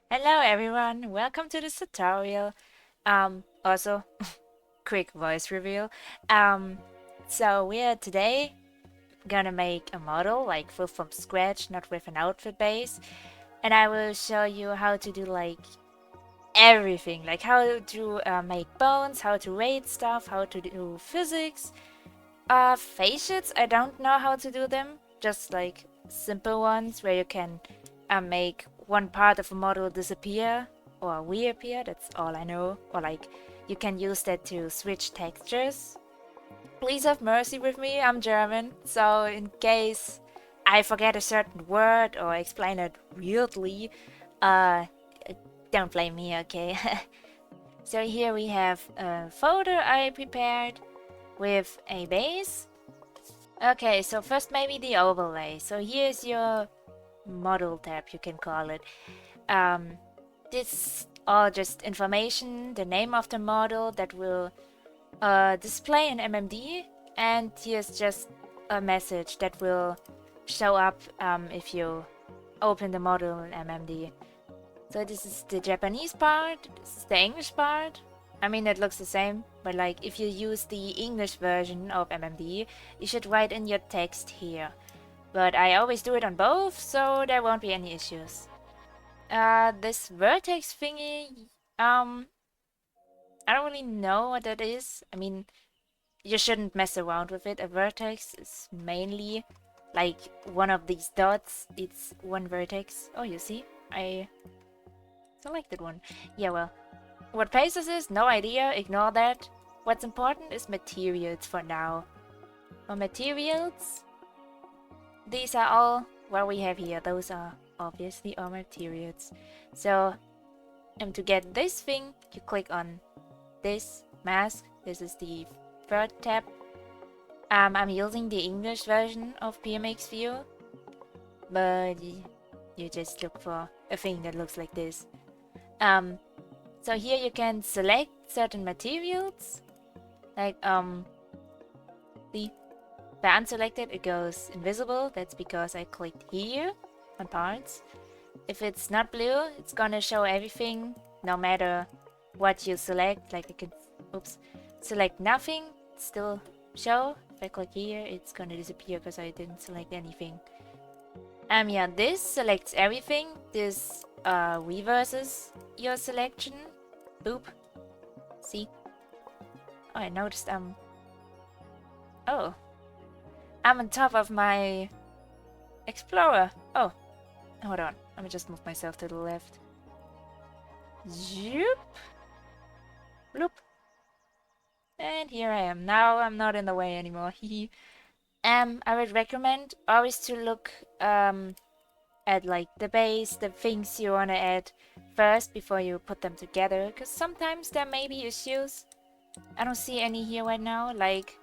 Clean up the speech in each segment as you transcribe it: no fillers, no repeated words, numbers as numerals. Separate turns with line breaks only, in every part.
Hello everyone, welcome to this tutorial. Also, quick voice reveal. Um, so we're today gonna make a model like full from scratch, not with an outfit base. And I will show you how to do like everything, like how to make bones, how to rate stuff, how to do physics. Faces, I don't know how to do them, just like simple ones where you can make one part of a model disappear or reappear, that's all I know. Or like you can use that to switch textures. Please have mercy with me, I'm German, so in case I forget a certain word or explain it weirdly, uh, don't blame me, okay? So here we have a folder I prepared with a base. Okay, so first maybe the overlay. So here's your model tab, you can call it. This all just information, the name of the model that will display in MMD, and here's just a message that will show up if you open the model in MMD. So this is the Japanese part, this is the English part. I mean, it looks the same, but like if you use the English version of MMD, you should write in your text here. But I always do it on both, so there won't be any issues. This vertex thingy, I don't really know what that is. I mean, you shouldn't mess around with it. A vertex is mainly like one of these dots. It's one vertex. Oh, you see? I selected one. Yeah, well. What faces is? No idea. Ignore that. What's important is materials for now. For materials, these are all what we have here. Those are obviously our materials. So, to get this thing, you click on this mask. This is the third tab. I'm using the English version of PMX view, but you just look for a thing that looks like this. So here you can select certain materials, like see, by unselected it goes invisible. That's because I clicked here on parts. If it's not blue, it's gonna show everything, no matter what you select. Like I can, select nothing, still show. If I click here, it's gonna disappear because I didn't select anything. Yeah, this selects everything. This reverses your selection. Boop. See? Oh, I noticed oh. I'm on top of my Explorer. Oh. Hold on. Let me just move myself to the left. Zoop. Bloop. And here I am. Now I'm not in the way anymore. I would recommend always to look at like the base, the things you wanna add first before you put them together, because sometimes there may be issues. I don't see any here right now. Like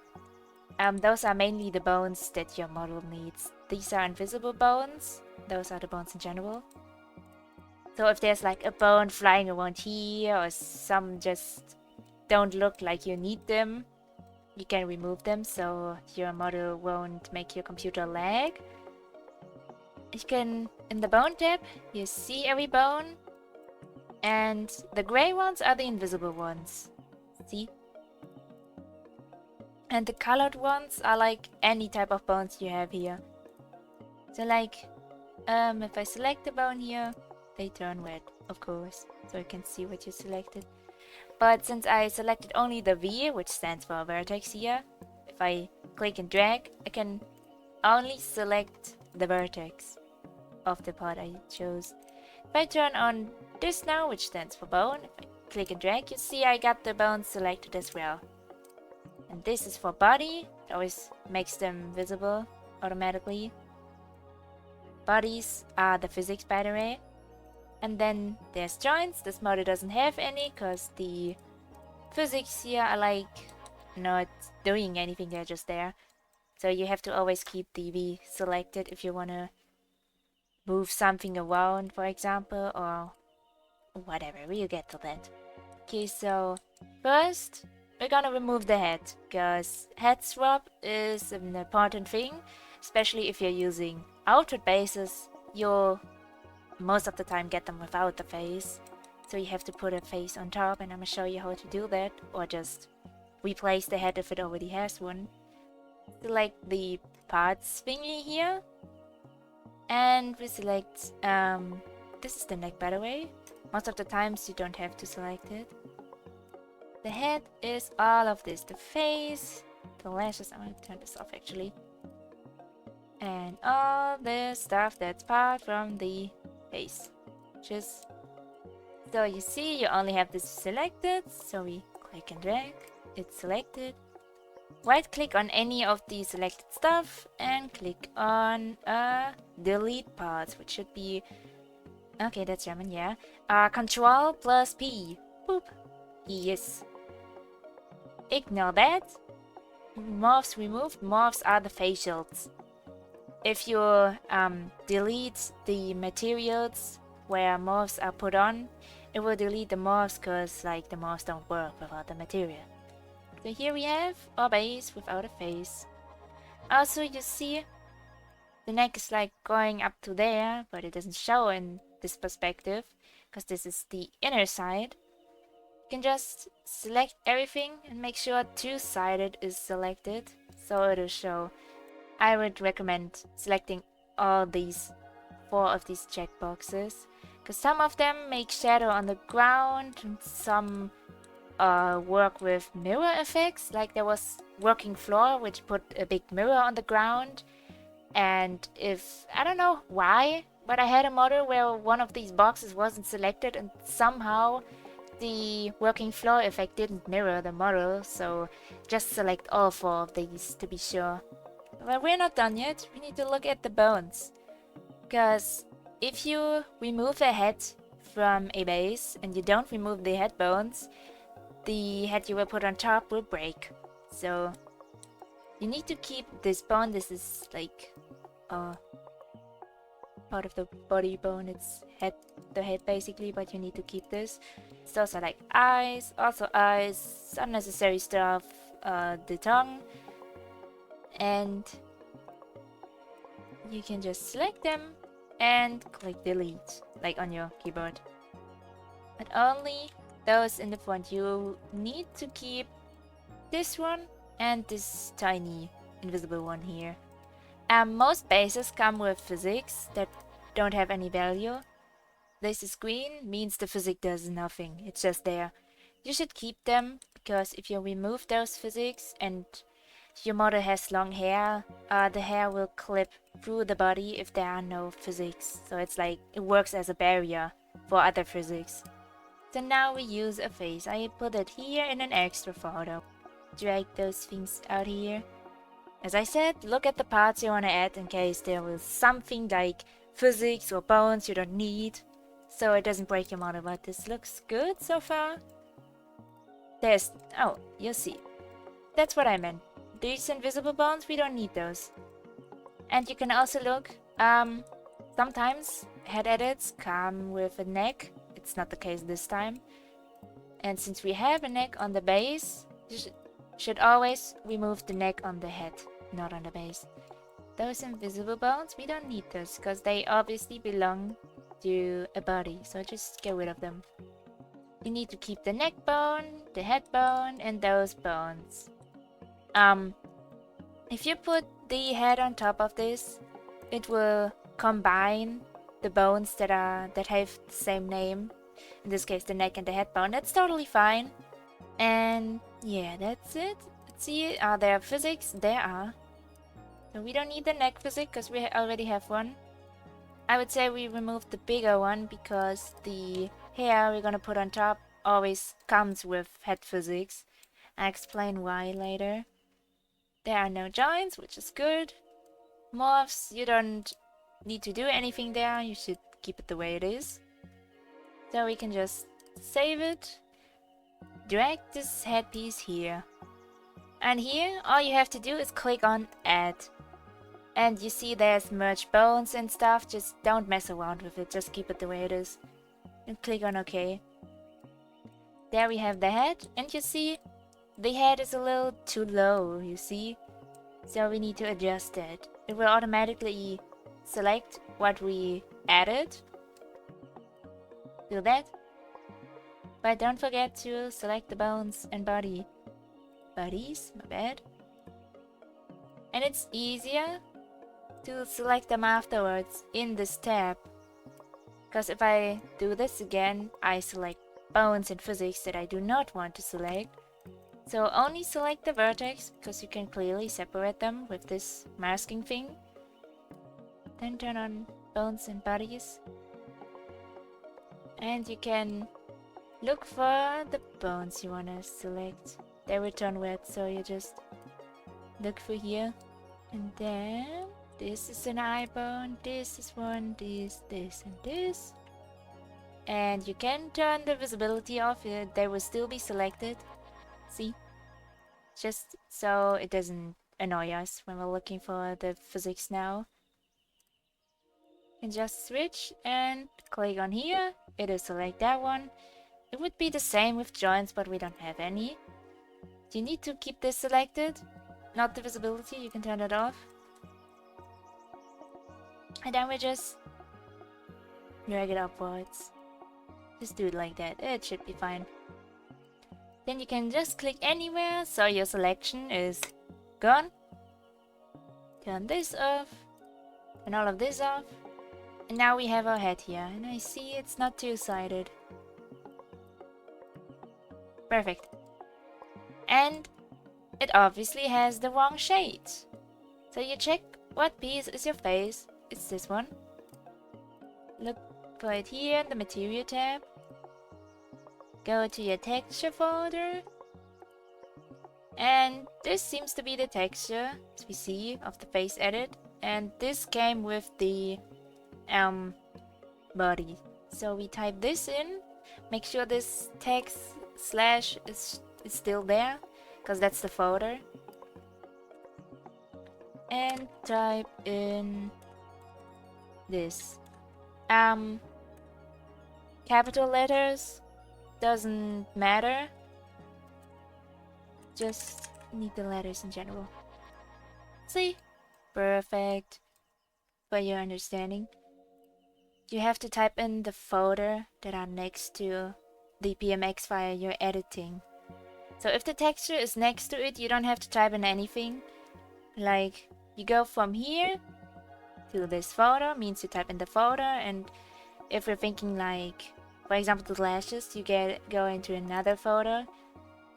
those are mainly the bones that your model needs. These are invisible bones. Those are the bones in general. So if there's like a bone flying around here or some just don't look like you need them, you can remove them so your model won't make your computer lag. You can, in the bone tab, you see every bone, and the gray ones are the invisible ones. See? And the colored ones are like any type of bones you have here. So like, if I select the bone here, they turn red, of course, so you can see what you selected. But since I selected only the V, which stands for vertex here, if I click and drag, I can only select the vertex of the part I chose. If I turn on this now, which stands for bone, if I click and drag, you see I got the bones selected as well. And this is for body, it always makes them visible automatically. Bodies are the physics, by the way. And then there's joints. This model doesn't have any because the physics here are like not doing anything, they're just there. So you have to always keep the V selected if you want to move something around, for example, or whatever. We'll get to that. Okay, so first we're gonna remove the head, because head swap is an important thing, especially if you're using output bases. You'll most of the time get them without the face. So you have to put a face on top, and I'm gonna show you how to do that, or just replace the head if it already has one. Select the parts thingy here, and we select, this is the neck by the way. Most of the times you don't have to select it. The head is all of this, the face, the lashes, I'm gonna turn this off actually. And all the stuff that's part from the face. Just so you see, you only have this selected, so we click and drag, it's selected. Right click on any of the selected stuff and click on delete parts, which should be, okay, that's German, yeah. Control plus P, boop, yes. Ignore that. Morphs removed. Morphs are the facials. If you delete the materials where morphs are put on, it will delete the morphs because like the morphs don't work without the material. So here we have our base without a face. Also you see the neck is like going up to there, but it doesn't show in this perspective because this is the inner side. You can just select everything and make sure two-sided is selected so it'll show. I would recommend selecting all these 4 of these checkboxes because some of them make shadow on the ground and some work with mirror effects. Like there was working floor which put a big mirror on the ground, and if I don't know why, but I had a model where one of these boxes wasn't selected and somehow the working floor effect didn't mirror the model, so just select all 4 of these to be sure. But we're not done yet, we need to look at the bones. Because if you remove a head from a base and you don't remove the head bones, the head you will put on top will break. So you need to keep this bone. This is like part of the body bone, it's the head basically, but you need to keep this. It's also like eyes, unnecessary stuff, the tongue, and you can just select them and click delete, like on your keyboard. But only those in the front. You need to keep this one and this tiny invisible one here. Most bases come with physics that don't have any value. This is green, means the physics does nothing, it's just there. You should keep them, because if you remove those physics and your model has long hair, the hair will clip through the body if there are no physics. So it's like, it works as a barrier for other physics. So now we use a face. I put it here in an extra photo. Drag those things out here. As I said, look at the parts you want to add in case there was something like physics or bones you don't need, so it doesn't break your model. But this looks good so far. There's, oh, you'll see. That's what I meant. These invisible bones, we don't need those. And you can also look, sometimes head edits come with a neck. It's not the case this time. And since we have a neck on the base, you should always remove the neck on the head, not on the base. Those invisible bones, we don't need those, because they obviously belong to a body, so just get rid of them. You need to keep the neck bone, the head bone, and those bones. If you put the head on top of this, it will combine the bones that have the same name. In this case, the neck and the head bone. That's totally fine. And yeah, that's it. Let's see, are there physics? There are. So we don't need the neck physics because we already have one. I would say we remove the bigger one because the hair we're gonna put on top always comes with head physics. I'll explain why later. There are no joints, which is good. Morphs, you don't need to do anything there. You should keep it the way it is. So we can just save it. Drag this headpiece here. And here, all you have to do is click on Add. And you see there's merge bones and stuff. Just don't mess around with it. Just keep it the way it is. And click on OK. There we have the head. And you see, the head is a little too low, you see. So we need to adjust it. It will automatically select what we added. do that. But don't forget to select the bones and bodies, my bad. And it's easier to select them afterwards in this tab. Because if I do this again, I select bones and physics that I do not want to select. So only select the vertex, because you can clearly separate them with this masking thing. Then turn on bones and bodies. And you can look for the bones you want to select. They return red, so you just look for here. And then this is an eye bone, this is one, this, and this. And you can turn the visibility off, they will still be selected. See? Just so it doesn't annoy us when we're looking for the physics now. And just switch and click on here, it'll select that one. It would be the same with joints, but we don't have any. You need to keep this selected, not the visibility, you can turn it off. And then we just drag it upwards. Just do it like that, it should be fine. Then you can just click anywhere, so your selection is gone. Turn this off, and all of this off. And now we have our head here, and I see it's not two-sided. Perfect. And it obviously has the wrong shade. So you check what piece is your face. It's this one. Look for it here in the material tab. Go to your texture folder. And this seems to be the texture, as we see, of the face edit. And this came with the body. So we type this in. Make sure this text slash is still there, because that's the folder. And type in this. Capital letters doesn't matter. Just need the letters in general. See? Perfect. For your understanding. You have to type in the folder that are next to the PMX file you're editing. So if the texture is next to it, you don't have to type in anything. Like, you go from here to this folder, means you type in the folder, and if we're thinking like, for example, the lashes, you go into another folder,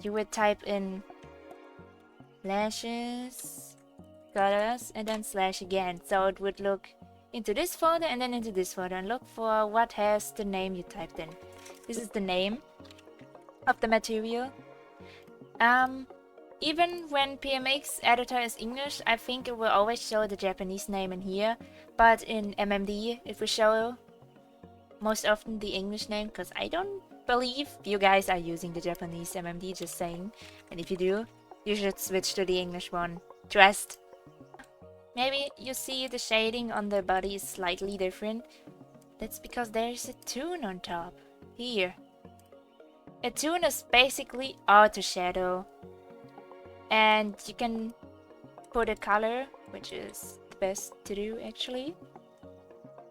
you would type in lashes, colors, and then slash again. So it would look into this folder and then into this folder and look for what has the name you typed in. This is the name of the material. Even when PMX editor is English, I think it will always show the Japanese name in here, but in MMD it will show most often the English name, because I don't believe you guys are using the Japanese MMD, just saying. And if you do, you should switch to the English one. Trust! Maybe you see the shading on the body is slightly different. That's because there's a toon on top. Here. A toon is basically auto shadow. And you can put a color, which is the best to do actually.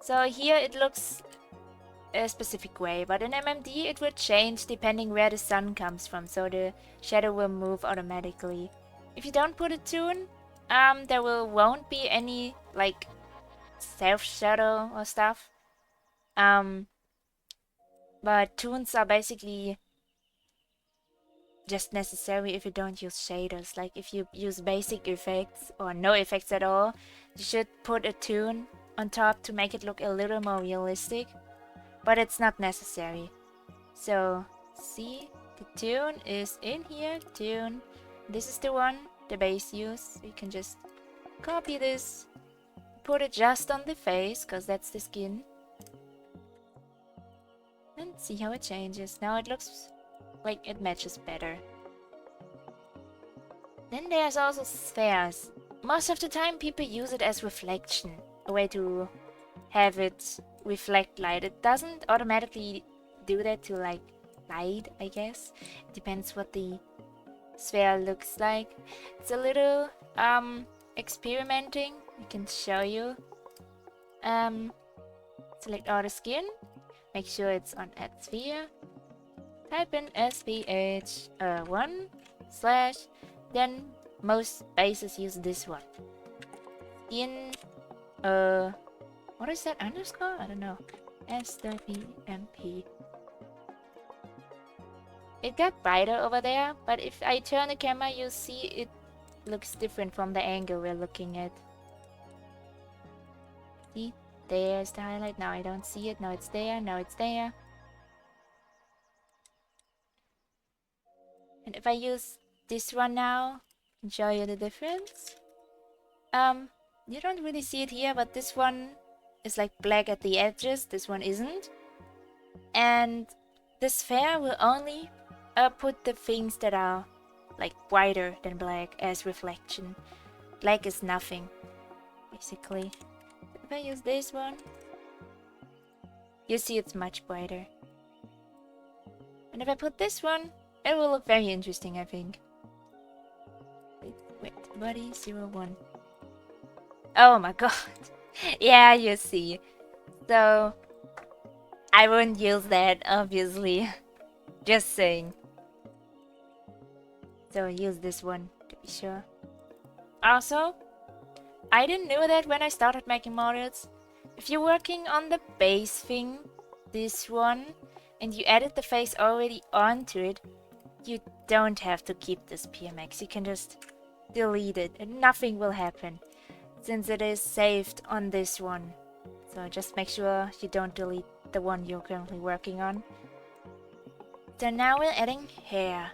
So here it looks a specific way, but in MMD it will change depending where the sun comes from, so the shadow will move automatically. If you don't put a toon, there won't be any like self shadow or stuff. But toons are basically just necessary if you don't use shaders. Like if you use basic effects or no effects at all, you should put a toon on top to make it look a little more realistic, but it's not necessary. So see, the toon is in here, toon. This is the one the base use. You can just copy this, put it just on the face, because that's the skin, and see how it changes. Now it looks like it matches better. Then there's also spheres. Most of the time people use it as reflection, a way to have it reflect light. It doesn't automatically do that to like light, I guess. It depends what the sphere looks like. It's a little experimenting. I can show you. Select all the skin. make sure it's on add sphere. Type in SPH1 slash, then most bases use this one. In what is that underscore? I don't know. SWMP. It got brighter over there, but if I turn the camera, you'll see it looks different from the angle we're looking at. See? There's the highlight. Now I don't see it. Now it's there. Now it's there. And if I use this one now and show you the difference, you don't really see it here, but this one is like black at the edges. This one isn't. And the sphere will only put the things that are like brighter than black as reflection. Black is nothing, basically. If I use this one, you see it's much brighter. And if I put this one, it will look very interesting, I think. Wait, body 01. Oh my god. Yeah, you see. So, I wouldn't use that, obviously. Just saying. So, use this one to be sure. Also, I didn't know that when I started making models. If you're working on the base thing, this one, and you added the face already onto it, you don't have to keep this PMX. You can just delete it and nothing will happen, since it is saved on this one. So just make sure you don't delete the one you're currently working on. So now we're adding hair.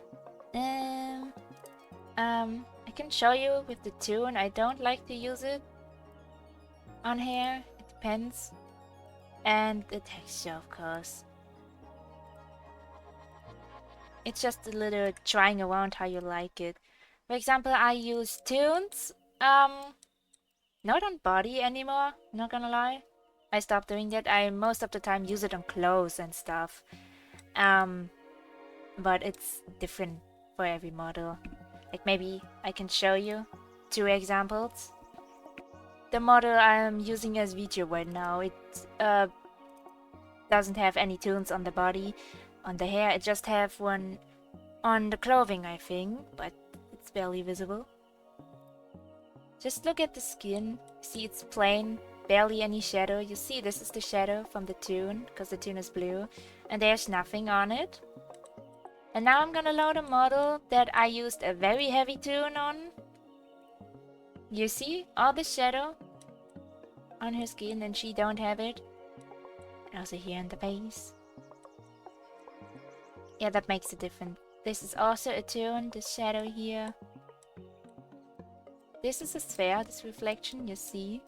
I can show you with the Toon. I don't like to use it on hair. It depends. And the texture, of course. It's just a little trying around how you like it. For example, I use Toons. Not on body anymore, not gonna lie. I stopped doing that. I most of the time use it on clothes and stuff. But it's different for every model. Like maybe I can show you 2 examples. The model I'm using as VTube right now, it doesn't have any Toons on the body. On the hair, it just have one on the clothing, I think, but it's barely visible. Just look at the skin. See, it's plain, barely any shadow. You see, this is the shadow from the Toon, because the Toon is blue, and there's nothing on it. And now I'm gonna load a model that I used a very heavy Toon on. You see all the shadow on her skin, and she don't have it. Also here in the base. Yeah, that makes a difference. This is also a Toon, this shadow here. This is a sphere, this reflection, you see.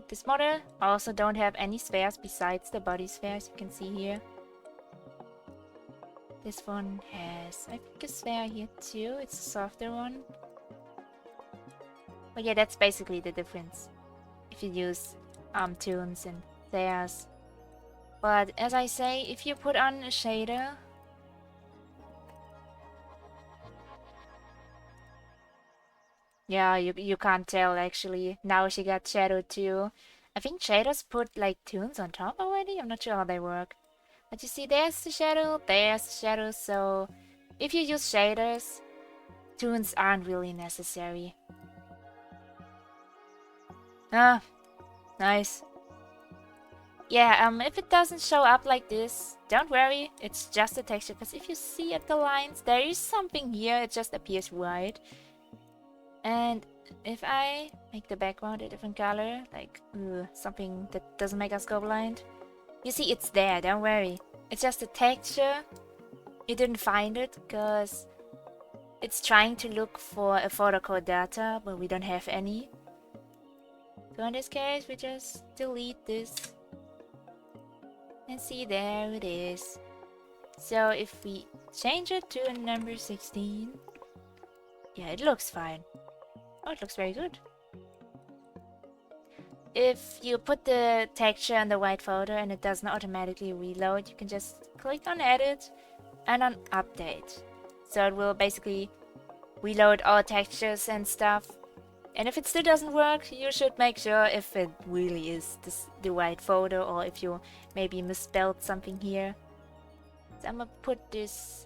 This model also don't have any spheres besides the body spheres, you can see here. This one has, I think, a sphere here too. It's a softer one. But yeah, that's basically the difference if you use Toons and spheres. But as I say, if you put on a shader, yeah, you can't tell actually. Now she got shadow too. I think shaders put like Toons on top already. I'm not sure how they work. But you see, there's the shadow, so if you use shaders, Toons aren't really necessary. Ah, nice. Yeah, if it doesn't show up like this, don't worry, it's just a texture, because if you see at the lines, there is something here, it just appears white. And if I make the background a different color, like something that doesn't make us go blind, you see it's there, don't worry. It's just a texture. You didn't find it because it's trying to look for a photo code data, but we don't have any. So in this case, we just delete this. And see, there it is. So if we change it to a number 16, yeah, it looks fine. Oh, it looks very good. If you put the texture in the white folder and it doesn't automatically reload, you can just click on edit and on update. So it will basically reload all textures and stuff And if it still doesn't work, you should make sure if it really is the right photo, or if you maybe misspelled something here. So I'm gonna put this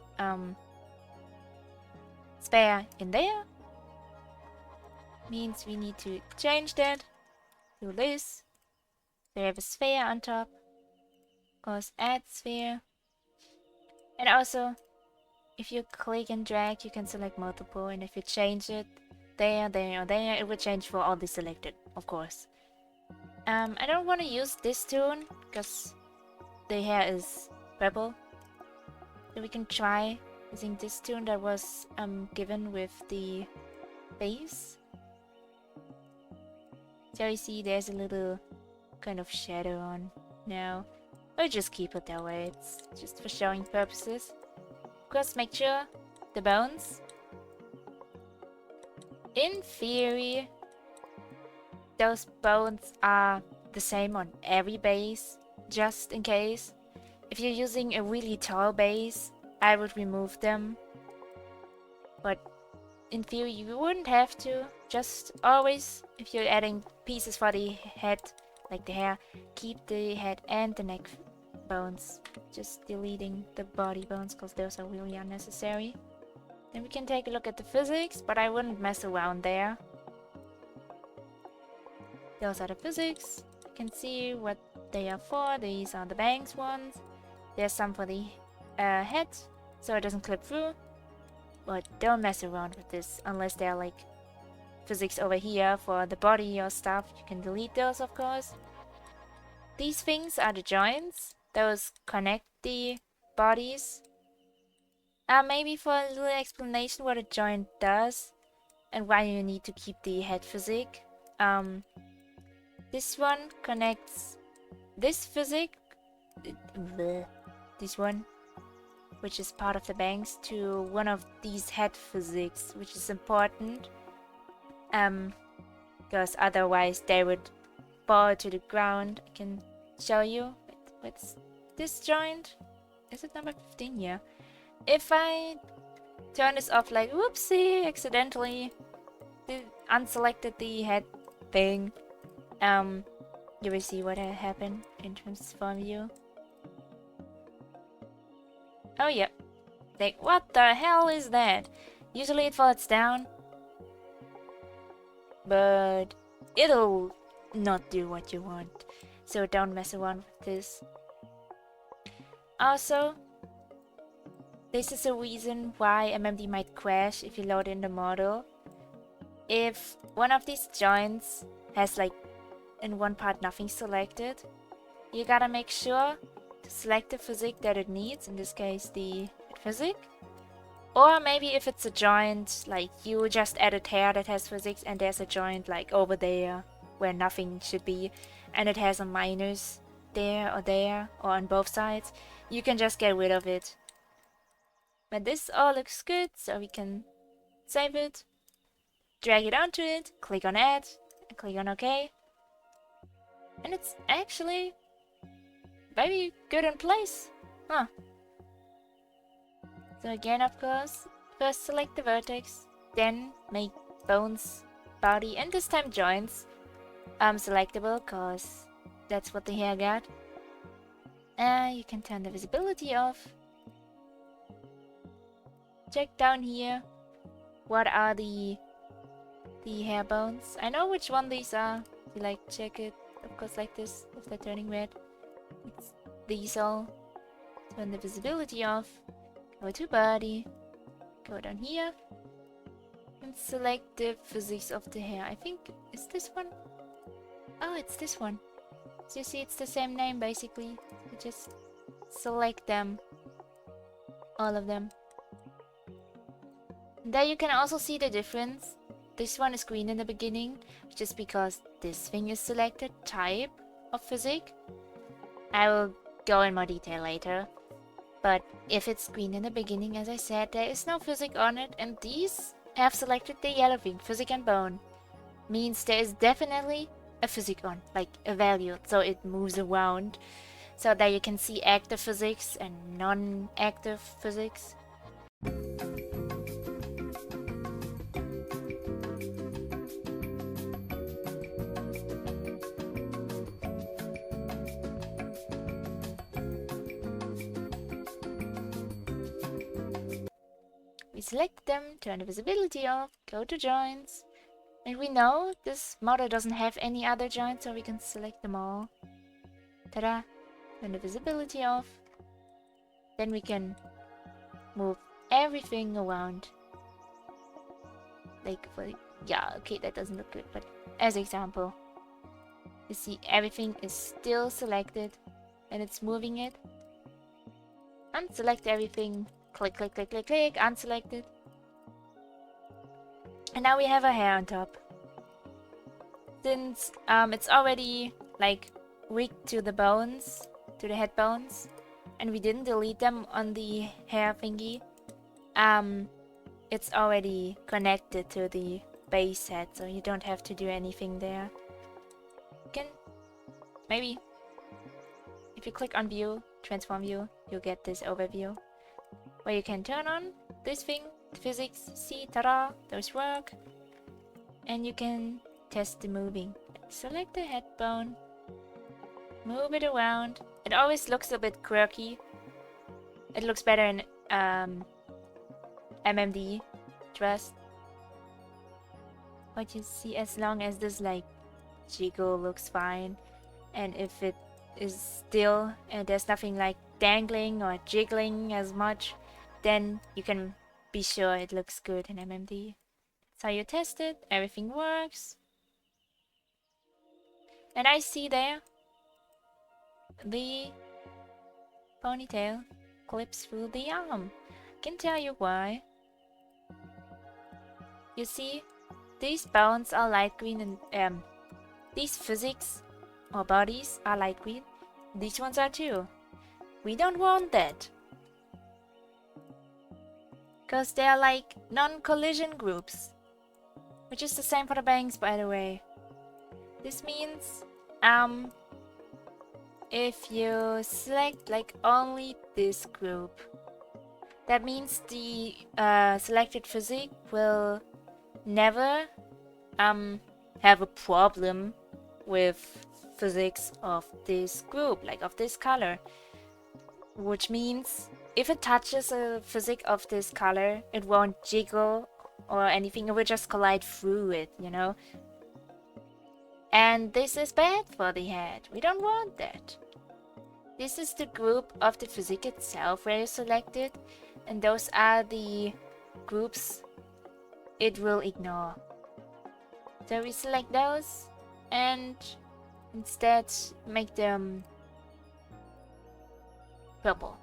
sphere in there. Means we need to change that to this. So we have a sphere on top. Of course, add sphere. And also, if you click and drag, you can select multiple, and if you change it there, there, or there, it will change for all the selected, of course. I don't want to use this toon, because the hair is purple. So we can try using this toon that was given with the face. So you see there's a little kind of shadow on now. We'll just keep it that way, it's just for showing purposes. Of course, make sure the bones. In theory, those bones are the same on every base, just in case. If you're using a really tall base, I would remove them. But in theory, you wouldn't have to. Just always, if you're adding pieces for the head, like the hair, keep the head and the neck bones. Just deleting the body bones, because those are really unnecessary. Then we can take a look at the physics, but I wouldn't mess around there. Those are the physics. You can see what they are for. These are the bangs ones. There's some for the head, so it doesn't clip through. But don't mess around with this unless they're like physics over here for the body or stuff. You can delete those, of course. These things are the joints. Those connect the bodies. Maybe for a little explanation what a joint does and why you need to keep the head physics. This one connects this physics, this one, which is part of the bangs, to one of these head physics, which is important. Because otherwise they would fall to the ground. I can show you. What's this joint? Is it number 15? Yeah. If I turn this off like whoopsie, accidentally unselected the head thing, you will see what happened in transform view. Oh yeah. Like, what the hell is that? Usually it falls down, but it'll not do what you want. So don't mess around with this. Also, this is a reason why MMD might crash if you load in the model. If one of these joints has like in one part nothing selected, you gotta make sure to select the physics that it needs, in this case the physics. Or maybe if it's a joint, like you just added hair that has physics and there's a joint like over there where nothing should be and it has a minus there or on both sides, you can just get rid of it. But this all looks good, so we can save it, drag it onto it, click on add, and click on OK. And it's actually very good in place. Huh. So again, of course, first select the vertex, then make bones, body, and this time joints selectable, cause that's what the hair got. You can turn the visibility off. Check down here. What are the hair bones? I know which one these are. If you like check it, of course, like this, if they're turning red. It's these all. Turn the visibility off. Go to body. Go down here. And select the physics of the hair. I think, is this one? Oh, it's this one. So you see it's the same name basically. You just select them. All of them. And there you can also see the difference. This one is green in the beginning, just because this thing is selected, type of physics. I will go in more detail later. But if it's green in the beginning, as I said, there is no physics on it, and these have selected the yellow thing, physics and bone. Means there is definitely a physics on, like a value, so it moves around. So that you can see active physics and non-active physics. We select them, turn the visibility off, go to joints. And we know this model doesn't have any other joints, so we can select them all. Ta-da! Turn the visibility off. Then we can move everything around. Like, yeah, okay, that doesn't look good, but as example. You see, everything is still selected, and it's moving it. Unselect everything. Click, click, click, click, click, unselected. And now we have a hair on top. Since it's already like rigged to the bones, to the head bones, and we didn't delete them on the hair thingy, it's already connected to the base head, so you don't have to do anything there. You can maybe, if you click on view, transform view, you'll get this overview where you can turn on this thing, physics, see, ta-da, those work, and you can test the moving. Select the head bone, move it around. It always looks a bit quirky. It looks better in MMD, trust. But you see, as long as this like jiggle looks fine, and if it is still and there's nothing like dangling or jiggling as much, then you can be sure it looks good in MMD. That's how you test it, everything works. And I see there the ponytail clips through the arm. Can tell you why. You see, these bones are light green and these physics or bodies are light green. These ones are too. We don't want that. Because they are like non-collision groups. Which is the same for the bangs, by the way. This means, if you select like only this group, that means the selected physique will never have a problem with physics of this group, like of this color. Which means if it touches a physique of this color, it won't jiggle or anything, it will just collide through it, you know? And this is bad for the head. We don't want that. This is the group of the physique itself where you select it, and those are the groups it will ignore. So we select those and instead make them purple.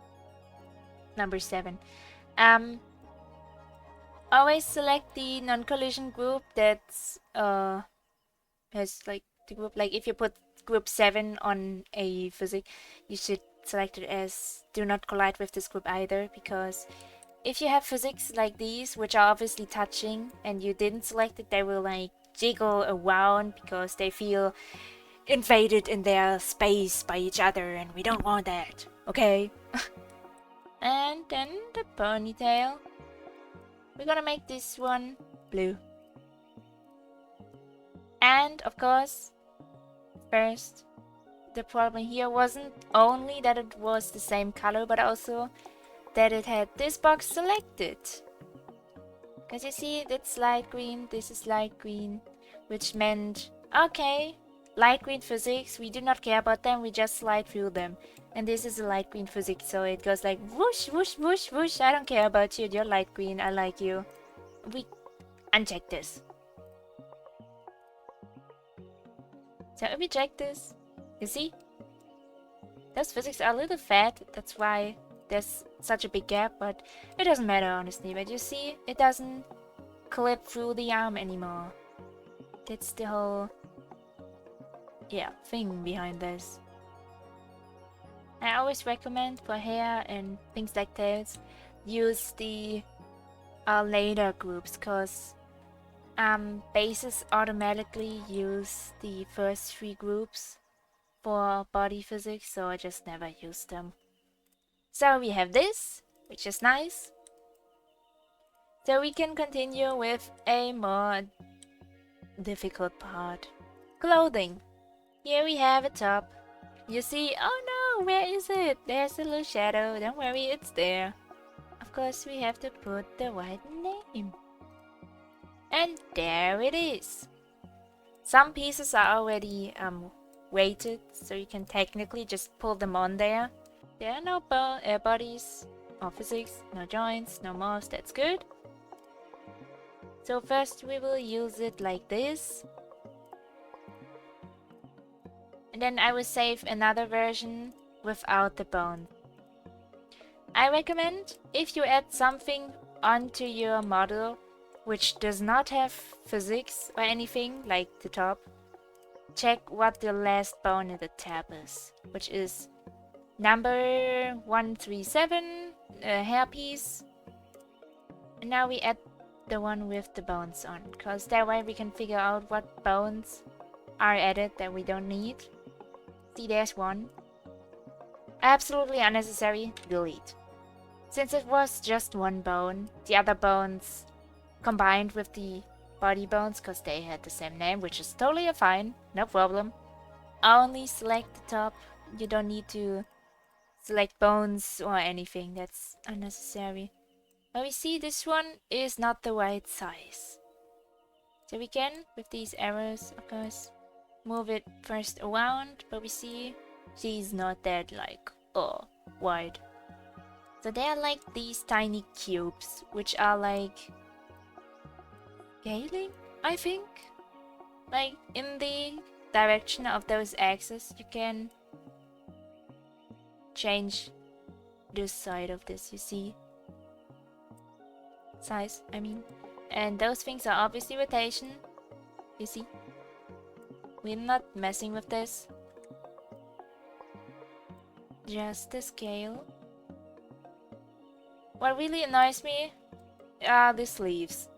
Number 7. Always select the non-collision group that's has like the group, like if you put group 7 on a physique, you should select it as do not collide with this group either, because if you have physics like these which are obviously touching and you didn't select it, they will like jiggle around because they feel invaded in their space by each other, and we don't want that, okay? And then the ponytail. We're gonna make this one blue. And of course, first, the problem here wasn't only that it was the same color, but also that it had this box selected. Because you see, that's light green, this is light green, which meant, okay, light green physics, we do not care about them, we just slide through them. And this is a light green physics, so it goes like whoosh, whoosh, whoosh, whoosh, I don't care about you, you're light green, I like you. We uncheck this. So if we check this, you see? Those physics are a little fat, that's why there's such a big gap, but it doesn't matter honestly. But you see, it doesn't clip through the arm anymore. That's the whole, yeah, thing behind this. I always recommend for hair and things like tails, use the later groups, cause bases automatically use the first 3 groups for body physics, so I just never use them. So we have this, which is nice. So we can continue with a more difficult part. Clothing. Here we have a top. You see, oh no, where is it? There's a little shadow, don't worry, it's there. Of course we have to put the right name. And there it is. Some pieces are already weighted, so you can technically just pull them on there. There are no bodies or physics, no joints, no morphs, that's good. So first we will use it like this. And then I will save another version without the bone. I recommend if you add something onto your model which does not have physics or anything like the top, check what the last bone in the tab is, which is number 137, hairpiece. And now we add the one with the bones on, because that way we can figure out what bones are added that we don't need. See, there's one. Absolutely unnecessary, delete. Since it was just one bone, the other bones combined with the body bones, because they had the same name, which is totally fine, no problem. Only select the top, you don't need to select bones or anything, that's unnecessary. But we see this one is not the right size. So we can, with these arrows, of course, move it first around, but we see she's not that like, wide. So they are like these tiny cubes, which are like scaling, I think? Like in the direction of those axes, you can change this side of this, you see? Size, I mean. And those things are obviously rotation, you see? We're not messing with this. Just the scale. What really annoys me are the sleeves.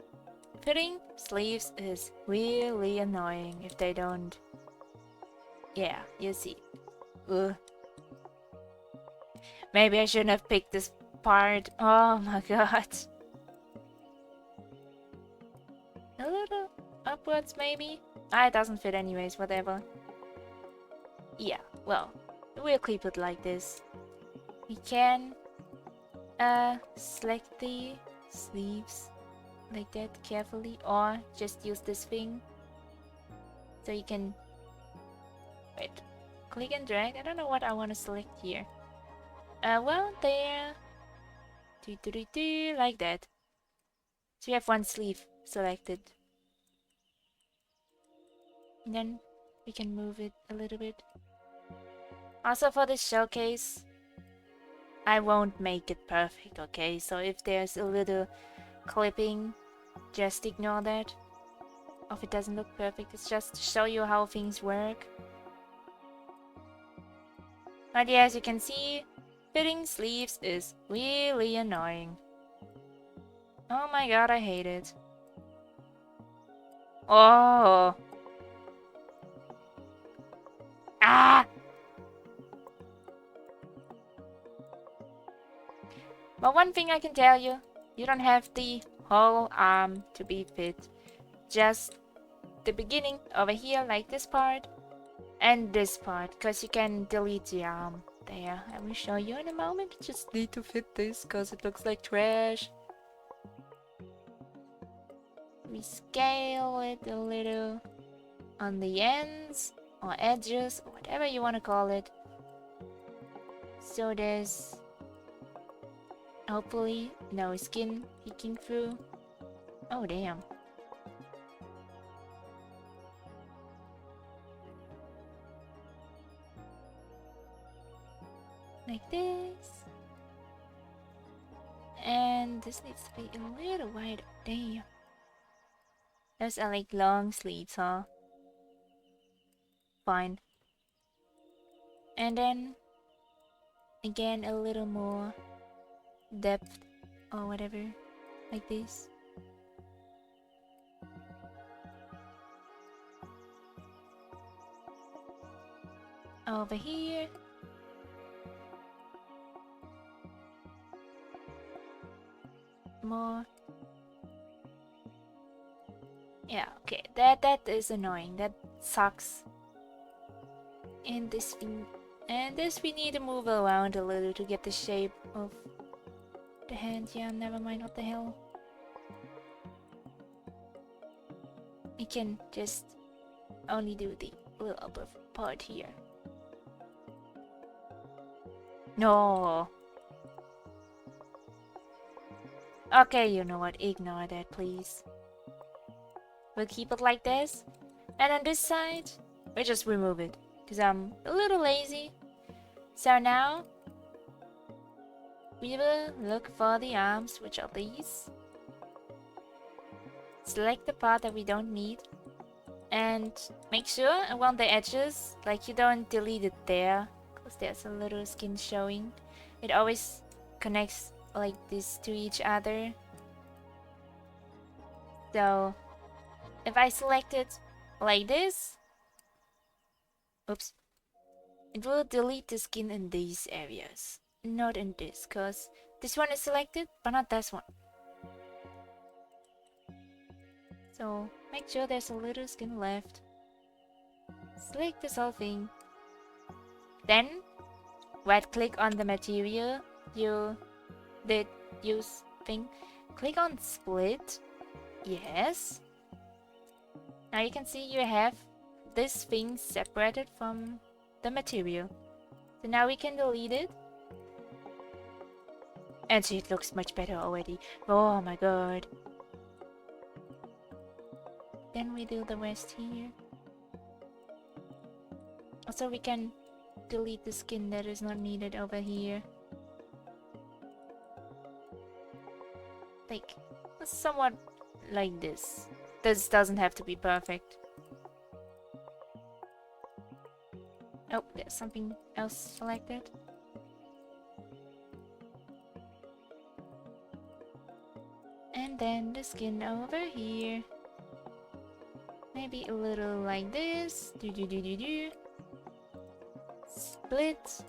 Fitting sleeves is really annoying if they don't... Yeah, you see. Ugh. Maybe I shouldn't have picked this part. Oh my god. A little upwards maybe? Ah, it doesn't fit anyways, whatever. Yeah, well, we'll keep it like this. We can select the sleeves like that carefully, or just use this thing so you can wait, click and drag. I don't know what I want to select here. Well, there, like that. So we have one sleeve selected, and then we can move it a little bit. Also for this showcase, I won't make it perfect, okay? So if there's a little clipping, just ignore that. Or if it doesn't look perfect, it's just to show you how things work. But yeah, as you can see, fitting sleeves is really annoying. Oh my god, I hate it. Oh! Ah! But one thing I can tell you, you don't have the whole arm to be fit. Just the beginning over here, like this part, and this part, because you can delete the arm. There, I will show you in a moment. Just need to fit this, because it looks like trash. We scale it a little on the ends, or edges, or whatever you want to call it. So there's hopefully no skin peeking through. Oh damn. Like this. And this needs to be a little wider. Damn. Those are like long sleeves, huh? Fine. And then again a little more depth or whatever, like this. Over here. More. Yeah, okay, that is annoying. That sucks. And this we need to move around a little to get the shape of The hand, yeah, never mind, what the hell. You can just only do the little upper part here. No. Okay, you know what, ignore that please. We'll keep it like this. And on this side, we just remove it. Because I'm a little lazy. So now, we will look for the arms, which are these. Select the part that we don't need. And make sure around the edges, like you don't delete it there. Because there's a little skin showing. It always connects like this to each other. So, if I select it like this, oops, it will delete the skin in these areas, not in this, because this one is selected, but not this one. So make sure there's a little skin left. Select this whole thing. Then right click on the material you did use thing. Click on split. Yes. Now you can see you have this thing separated from the material. So now we can delete it. And see, it looks much better already. Oh my god. Then we do the rest here. Also we can delete the skin that is not needed over here. Like, somewhat like this. This doesn't have to be perfect. Oh, there's something else selected. And then the skin over here. Maybe a little like this. Split.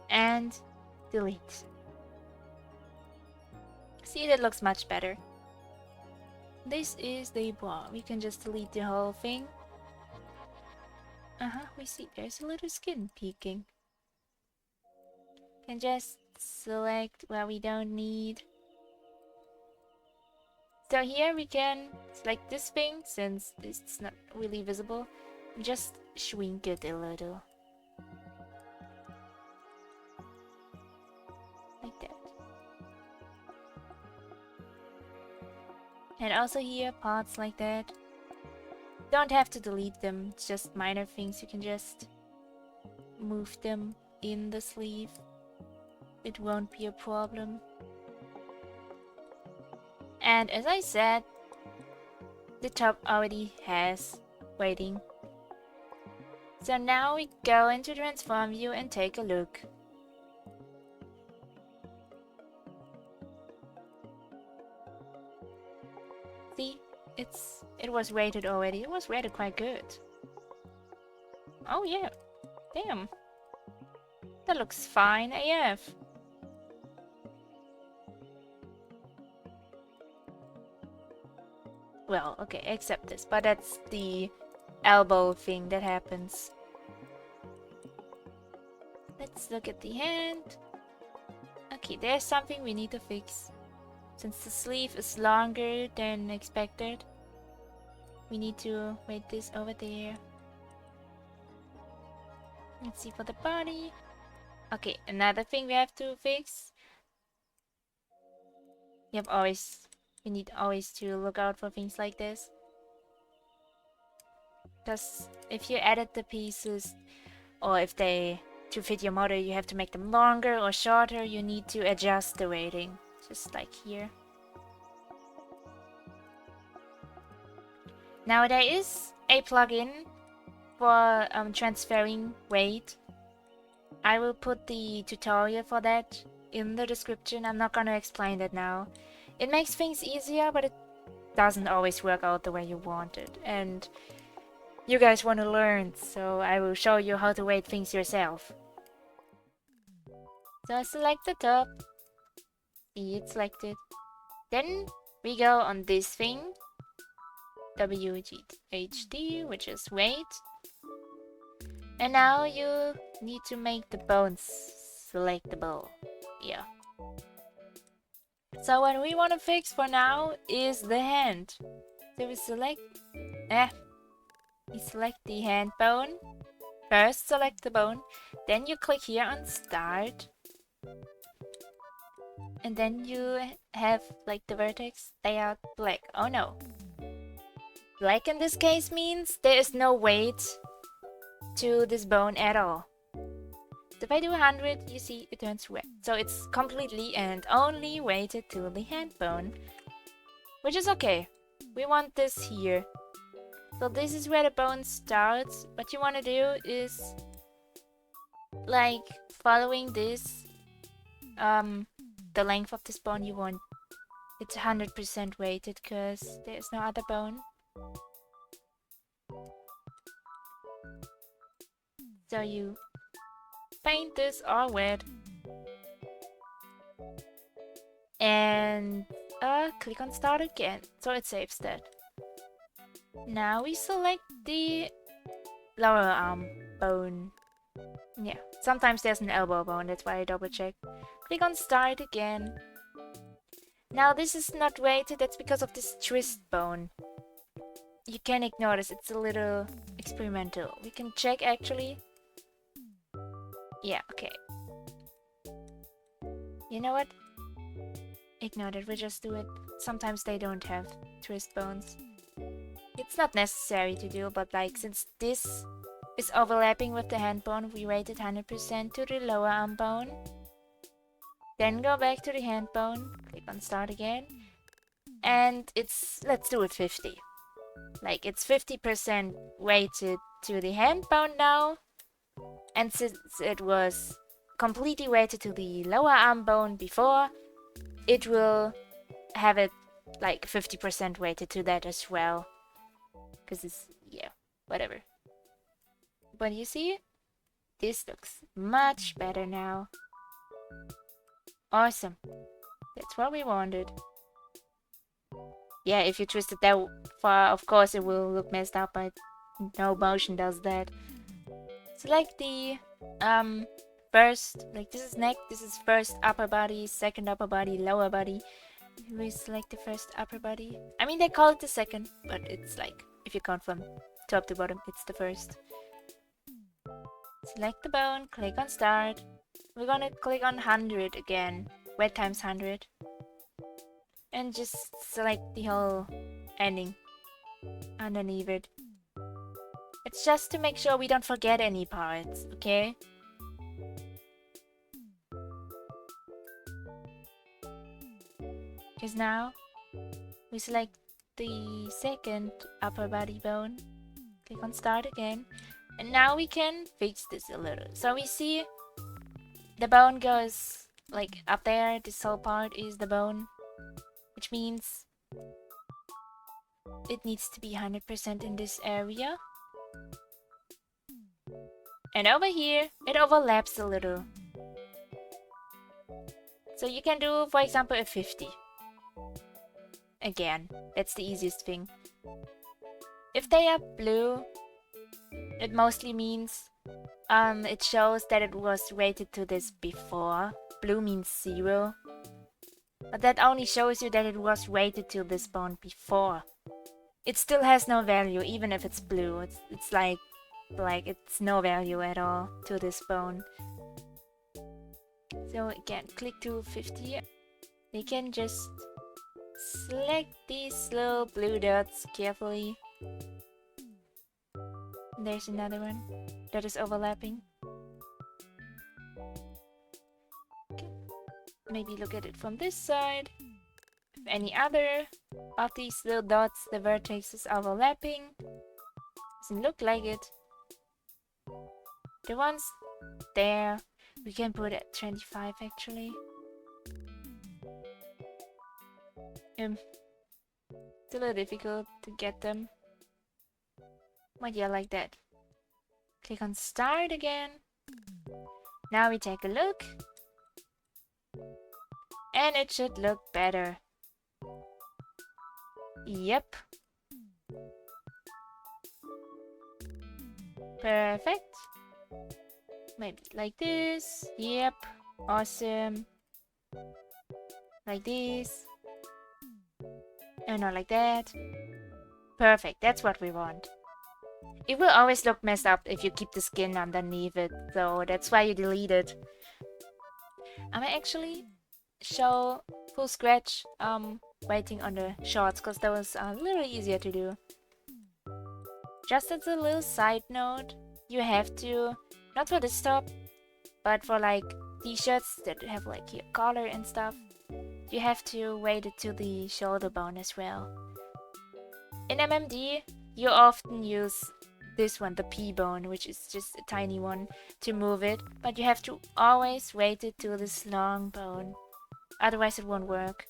And delete. See, that looks much better. This is the bra. We can just delete the whole thing. We see there's a little skin peeking. Can just select what we don't need. So here we can select this thing, since it's not really visible, and just shrink it a little. Like that. And also here, parts like that. Don't have to delete them, it's just minor things, you can just move them in the sleeve. It won't be a problem. And as I said, the top already has weighting. So now we go into transform view and take a look. See, it was rated already. It was rated quite good. Oh yeah, damn. That looks fine AF. Well, okay, except this, but that's the elbow thing that happens. Let's look at the hand. Okay, there's something we need to fix. Since the sleeve is longer than expected, we need to weight this over there. Let's see for the body. Okay, another thing we have to fix. We need always to look out for things like this. Because if you edit the pieces, or if they to fit your model, you have to make them longer or shorter, you need to adjust the weighting. Just like here. Now there is a plugin for transferring weight. I will put the tutorial for that in the description. I'm not gonna explain that now. It makes things easier, but it doesn't always work out the way you want it. And you guys want to learn, so I will show you how to weight things yourself. So I select the top. See, it's selected. Then we go on this thing. WHD, which is weight. And now you need to make the bones selectable. Yeah. So what we want to fix for now is the hand. So we select, we select the hand bone. First select the bone, then you click here on start. And then you have like the vertex layout black. Oh no. Black in this case means there is no weight to this bone at all. So if I do 100, you see it turns red. So it's completely and only weighted to the hand bone, which is okay. We want this here. So this is where the bone starts. What you want to do is like following this, the length of this bone you want. It's 100% weighted because there is no other bone. So you paint this all red and click on start again, so it saves that. Now we select the lower arm bone. Yeah, sometimes there's an elbow bone, that's why I double check. Click on start again. Now this is not weighted, that's because of this twist bone. You can ignore this, it's a little experimental. We can check actually. Yeah, okay. You know what? Ignore it, we'll just do it. Sometimes they don't have twist bones. It's not necessary to do, but like since this is overlapping with the hand bone, we weighted 100% to the lower arm bone. Then go back to the hand bone, click on start again. And it's, let's do it 50. Like it's 50% weighted to the hand bone now. And since it was completely weighted to the lower arm bone before, it will have it like 50% weighted to that as well. Because it's, yeah, whatever. But you see, this looks much better now. Awesome. That's what we wanted. Yeah, if you twist it that far, of course it will look messed up, but no motion does that. Select the first, like this is neck, this is first upper body, second upper body, lower body. We select the first upper body. I mean, they call it the second, but it's like, if you count from top to bottom, it's the first. Select the bone, click on start. We're gonna click on 100 again, wet times 100. And just select the whole ending underneath it. It's just to make sure we don't forget any parts, okay? Because now we select the second upper body bone, click on start again, and now we can fix this a little. So we see the bone goes like up there, this whole part is the bone, which means it needs to be 100% in this area. And over here, it overlaps a little. So you can do, for example, a 50. Again, that's the easiest thing. If they are blue, it mostly means it shows that it was weighted to this before. Blue means 0. But that only shows you that it was weighted to this bone before. It still has no value, even if it's blue. It's like it's no value at all to this bone. So again, click to 50. We can just select these little blue dots carefully. There's another one that is overlapping. Okay. Maybe look at it from this side. If any other of these little dots, the vertex is overlapping. Doesn't look like it. The ones there, we can put at 25 actually. It's a little difficult to get them. But yeah, like that. Click on start again. Now we take a look. And it should look better. Yep. Perfect. Maybe like this. Yep. Awesome. Like this. And not like that. Perfect, that's what we want. It will always look messed up if you keep the skin underneath it, so that's why you delete it. I might actually show full scratch waiting on the shorts, because that was a little easier to do. Just as a little side note, you have to, not for this top, but for like t-shirts that have like your collar and stuff, you have to weight it to the shoulder bone as well. In MMD, you often use this one, the P bone, which is just a tiny one, to move it, but you have to always weight it to this long bone, otherwise it won't work.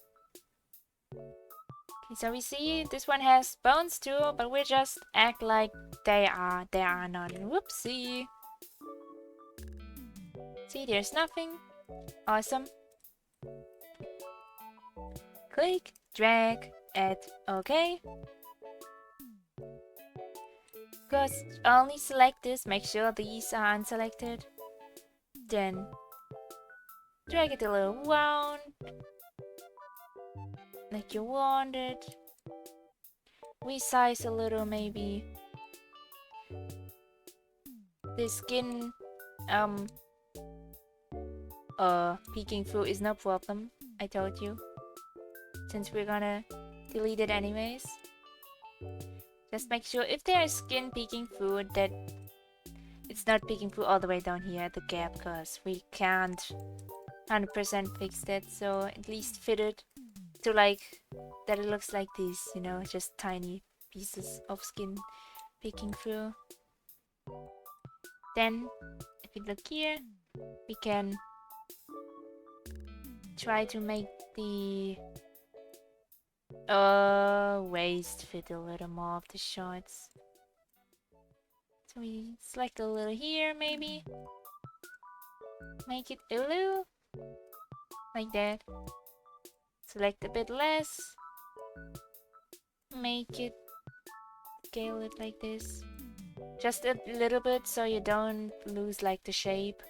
Okay, so we see this one has bones too, but we just act like they are not. Whoopsie! See, there's nothing. Awesome. Click, drag, add OK. Because only select this, make sure these are unselected. Then drag it a little round, like you want it. Resize a little maybe. The skin peeking through is no problem, I told you. Since we're gonna delete it anyways. Just make sure if there is skin peeking through that it's not peeking through all the way down here at the gap, because we can't 100% fix that, so at least fit it to like that it looks like this, you know, just tiny pieces of skin peeking through. Then if you look here, we can try to make the waist fit a little more of the shorts. So we select a little here maybe. Make it a little like that. Select a bit less. Make it, scale it like this. Just a little bit so you don't lose like the shape.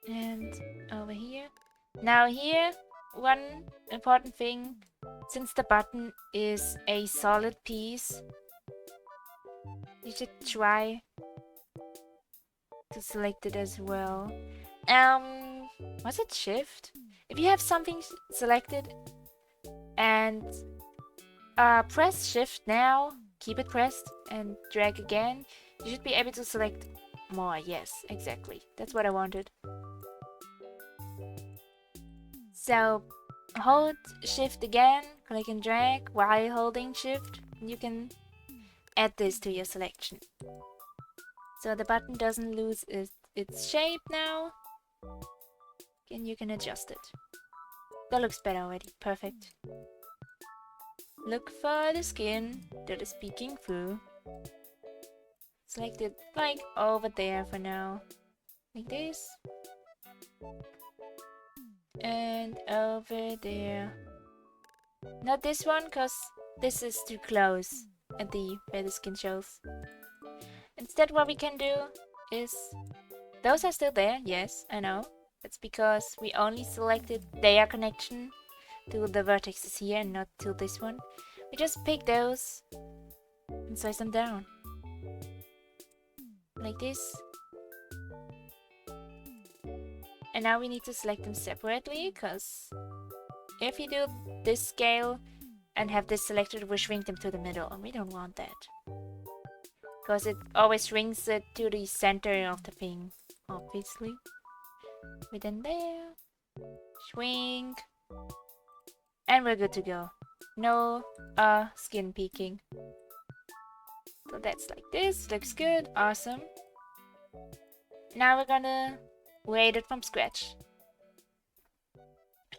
And over here. Now here, one important thing, since the button is a solid piece, you should try to select it as well. Was it shift? If you have something selected and press shift now, keep it pressed and drag again, you should be able to select more. Yes, exactly. That's what I wanted. So hold shift again, click and drag while holding shift. You can add this to your selection. So the button doesn't lose its shape now. And you can adjust it. That looks better already. Perfect. Look for the skin that is peeking through. Select it like over there for now. Like this. And over there. Not this one, because this is too close at the where the skin shows. Instead, what we can do is, those are still there, yes, I know. That's because we only selected their connection to the vertices here and not to this one. We just pick those and slice them down. Like this. And now we need to select them separately, because if you do this scale and have this selected, it will shrink them to the middle, and we don't want that. Because it always shrinks it to the center of the thing, obviously. Within there, shrink, and we're good to go. No skin peeking. So that's like this, looks good, awesome. Now we're gonna weight it from scratch.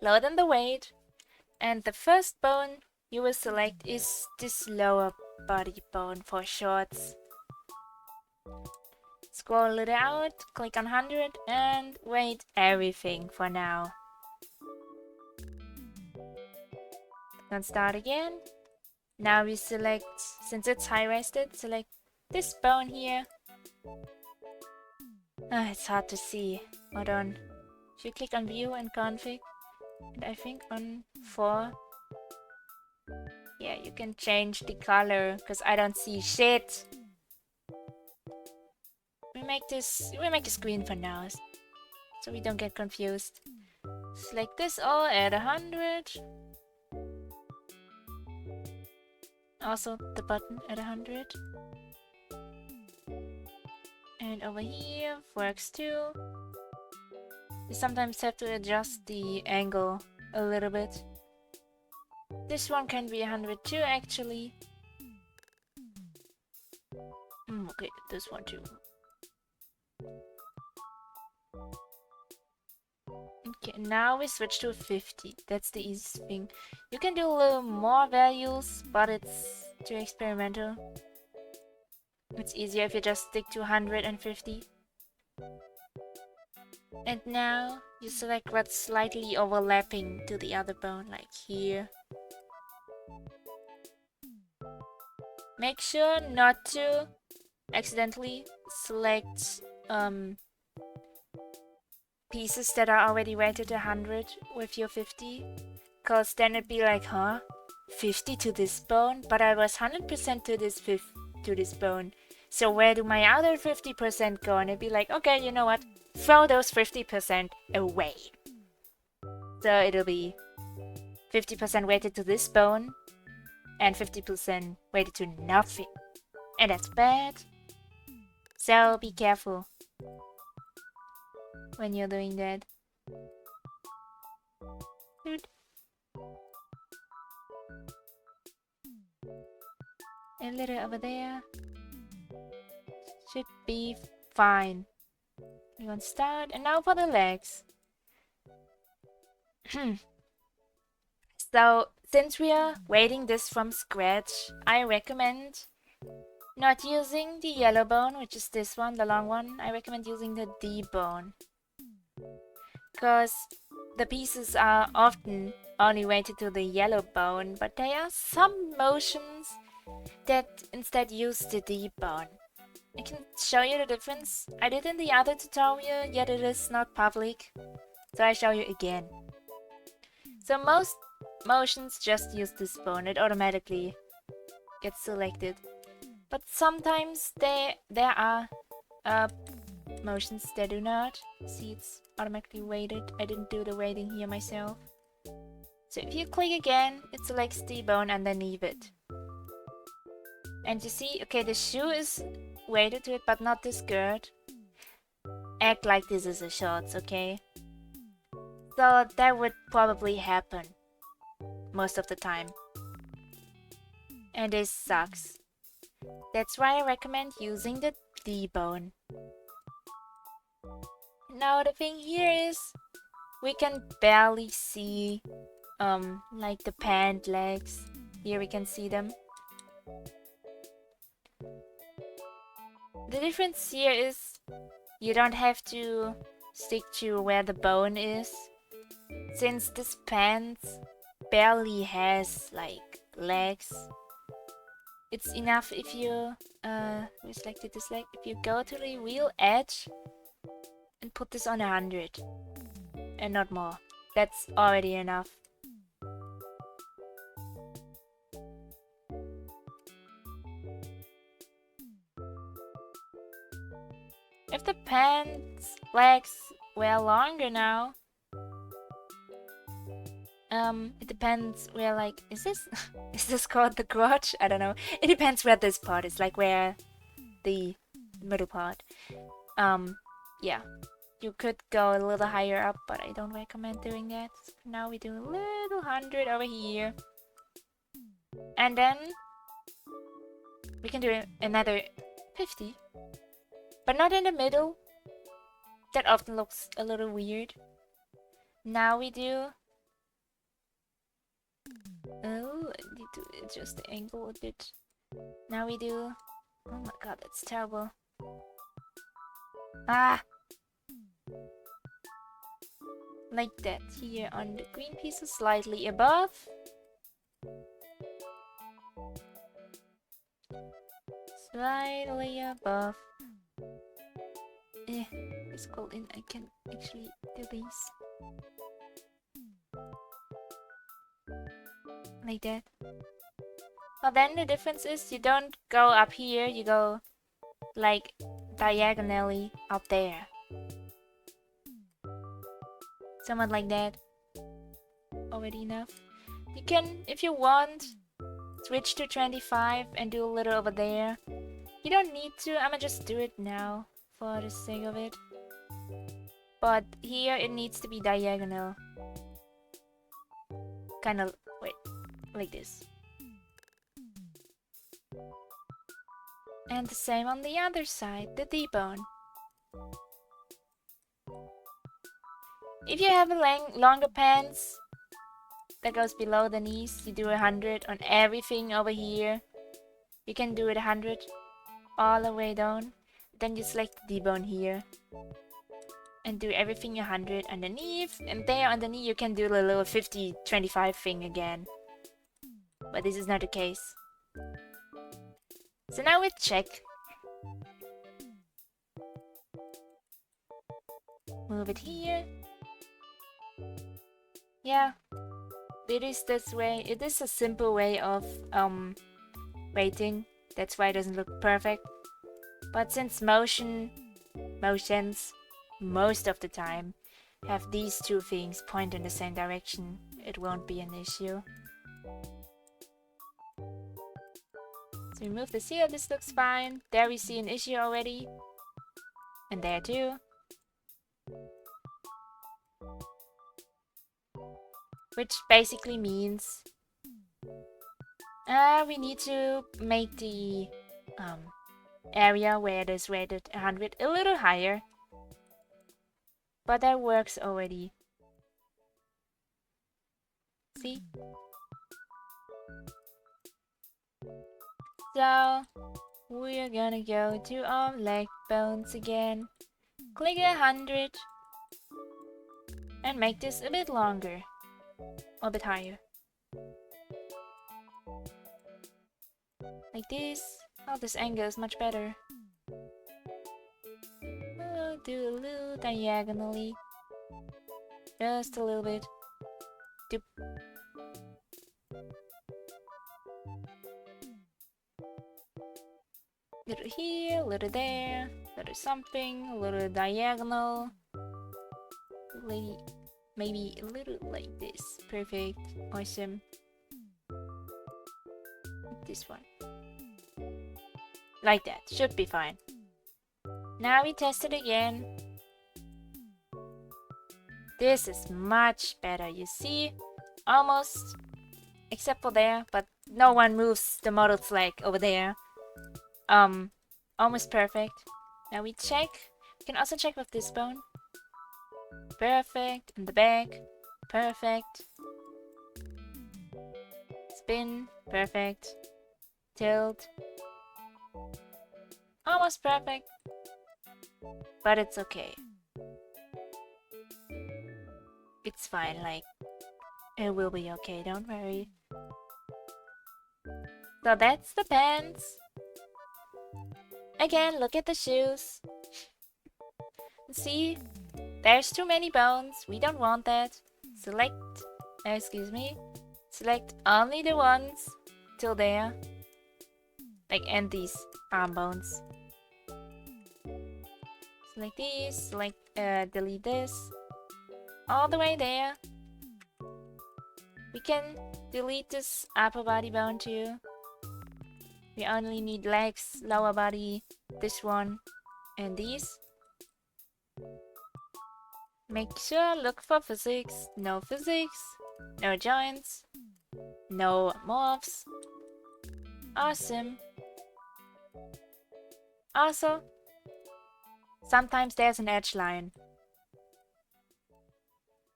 Lower than the weight, and the first bone you will select is this lower body bone for shorts. Scroll it out, click on 100 and weight everything for now. Then start again. Now we select, since it's high-waisted, select this bone here It's hard to see. Hold on. If you click on view and config, and I think on 4, yeah, you can change the color, because I don't see shit. We make this green for now, so we don't get confused. Select this all at 100. Also the button at 100. And over here works too. You sometimes have to adjust the angle a little bit. This one can be 100 too, actually. Okay, this one too. Okay, now we switch to 50. That's the easiest thing. You can do a little more values, but it's too experimental. It's easier if you just stick to 150. And now you select what's slightly overlapping to the other bone, like here. Make sure not to accidentally select pieces that are already weighted 100 with your 50, cause then it'd be like, huh? 50 to this bone, but I was 100% to this bone. So where do my other 50% go? And it'd be like, okay, you know what? Throw those 50% away. So it'll be 50% weighted to this bone and 50% weighted to nothing. And that's bad. So be careful when you're doing that. Good. A little over there. Should be fine. You want to start, and now for the legs. So, since we are weighting this from scratch, I recommend not using the yellow bone, which is this one, the long one. I recommend using the D bone. Because the pieces are often only weighted to the yellow bone, but there are some motions that instead use the D bone. I can show you the difference. I did in the other tutorial, yet it is not public. So I show you again. So most motions just use this bone. It automatically gets selected. But sometimes there are motions that do not. See, it's automatically weighted. I didn't do the weighting here myself. So if you click again, it selects the bone underneath it. And you see, okay, the shoe is weighted to it, but not the skirt. Act like this is a shorts, okay? So that would probably happen most of the time. And this sucks. That's why I recommend using the D bone. Now the thing here is, we can barely see like the pant legs. Here we can see them. The difference here is you don't have to stick to where the bone is, since this pants barely has like legs. It's enough if you we selected this leg. If you go to the wheel edge and put this on 100 and not more, that's already enough. If the pants legs were longer now, it depends where, like, is this called the crotch? I don't know. It depends where this part is, like where the middle part. Yeah, you could go a little higher up, but I don't recommend doing that. So now we do a little 100 over here, and then we can do another 50. But not in the middle. That often looks a little weird. Now we do... Oh, I need to adjust the angle a bit. Now we do... Oh my god, that's terrible. Ah! Like that. Here on the green pieces, slightly above. Slightly above. It's called in. I can actually do these like that. Well, then the difference is you don't go up here, you go like diagonally up there. Somewhat like that. Already enough. You can, if you want, switch to 25 and do a little over there. You don't need to, I'ma just do it now for the sake of it. But here it needs to be diagonal. Kind of, wait, like this. And the same on the other side, the D-bone. If you have a longer pants that goes below the knees, you do 100 on everything over here. You can do it 100 all the way down. Then you select the D-bone here. And do everything 100 underneath. And there underneath you can do the little 50-25 thing again. But this is not the case. So now we check. Move it here. Yeah. It is this way. It is a simple way of rating. That's why it doesn't look perfect. But since motions most of the time have these two things point in the same direction, it won't be an issue. So remove this here, this looks fine. There we see an issue already. And there too. Which basically means we need to make the area where it is rated 100 a little higher. But that works already. See? So we're gonna go to our leg bones again. Click 100 and make this a bit longer. Or a bit higher. Like this. Oh, this angle is much better. Oh, do a little diagonally. Just a little bit. Doop. Little here, little there, little something, a little diagonal. Maybe a little like this. Perfect. Awesome. This one. Like that. Should be fine. Now we test it again. This is much better. You see? Almost. Except for there. But no one moves the model's leg over there. Almost perfect. Now we check. We can also check with this bone. Perfect. In the back. Perfect. Spin. Perfect. Tilt. Almost perfect. But it's okay. It's fine, like, it will be okay, don't worry. So that's the pants. Again, look at the shoes. See? There's too many bones. We don't want that. Select only the ones till there. Like, and these arm bones. Select these, delete this. All the way there. We can delete this upper body bone too. We only need legs, lower body, this one, and these. Make sure, look for physics, no joints, no morphs. Awesome. Also, sometimes there's an edge line.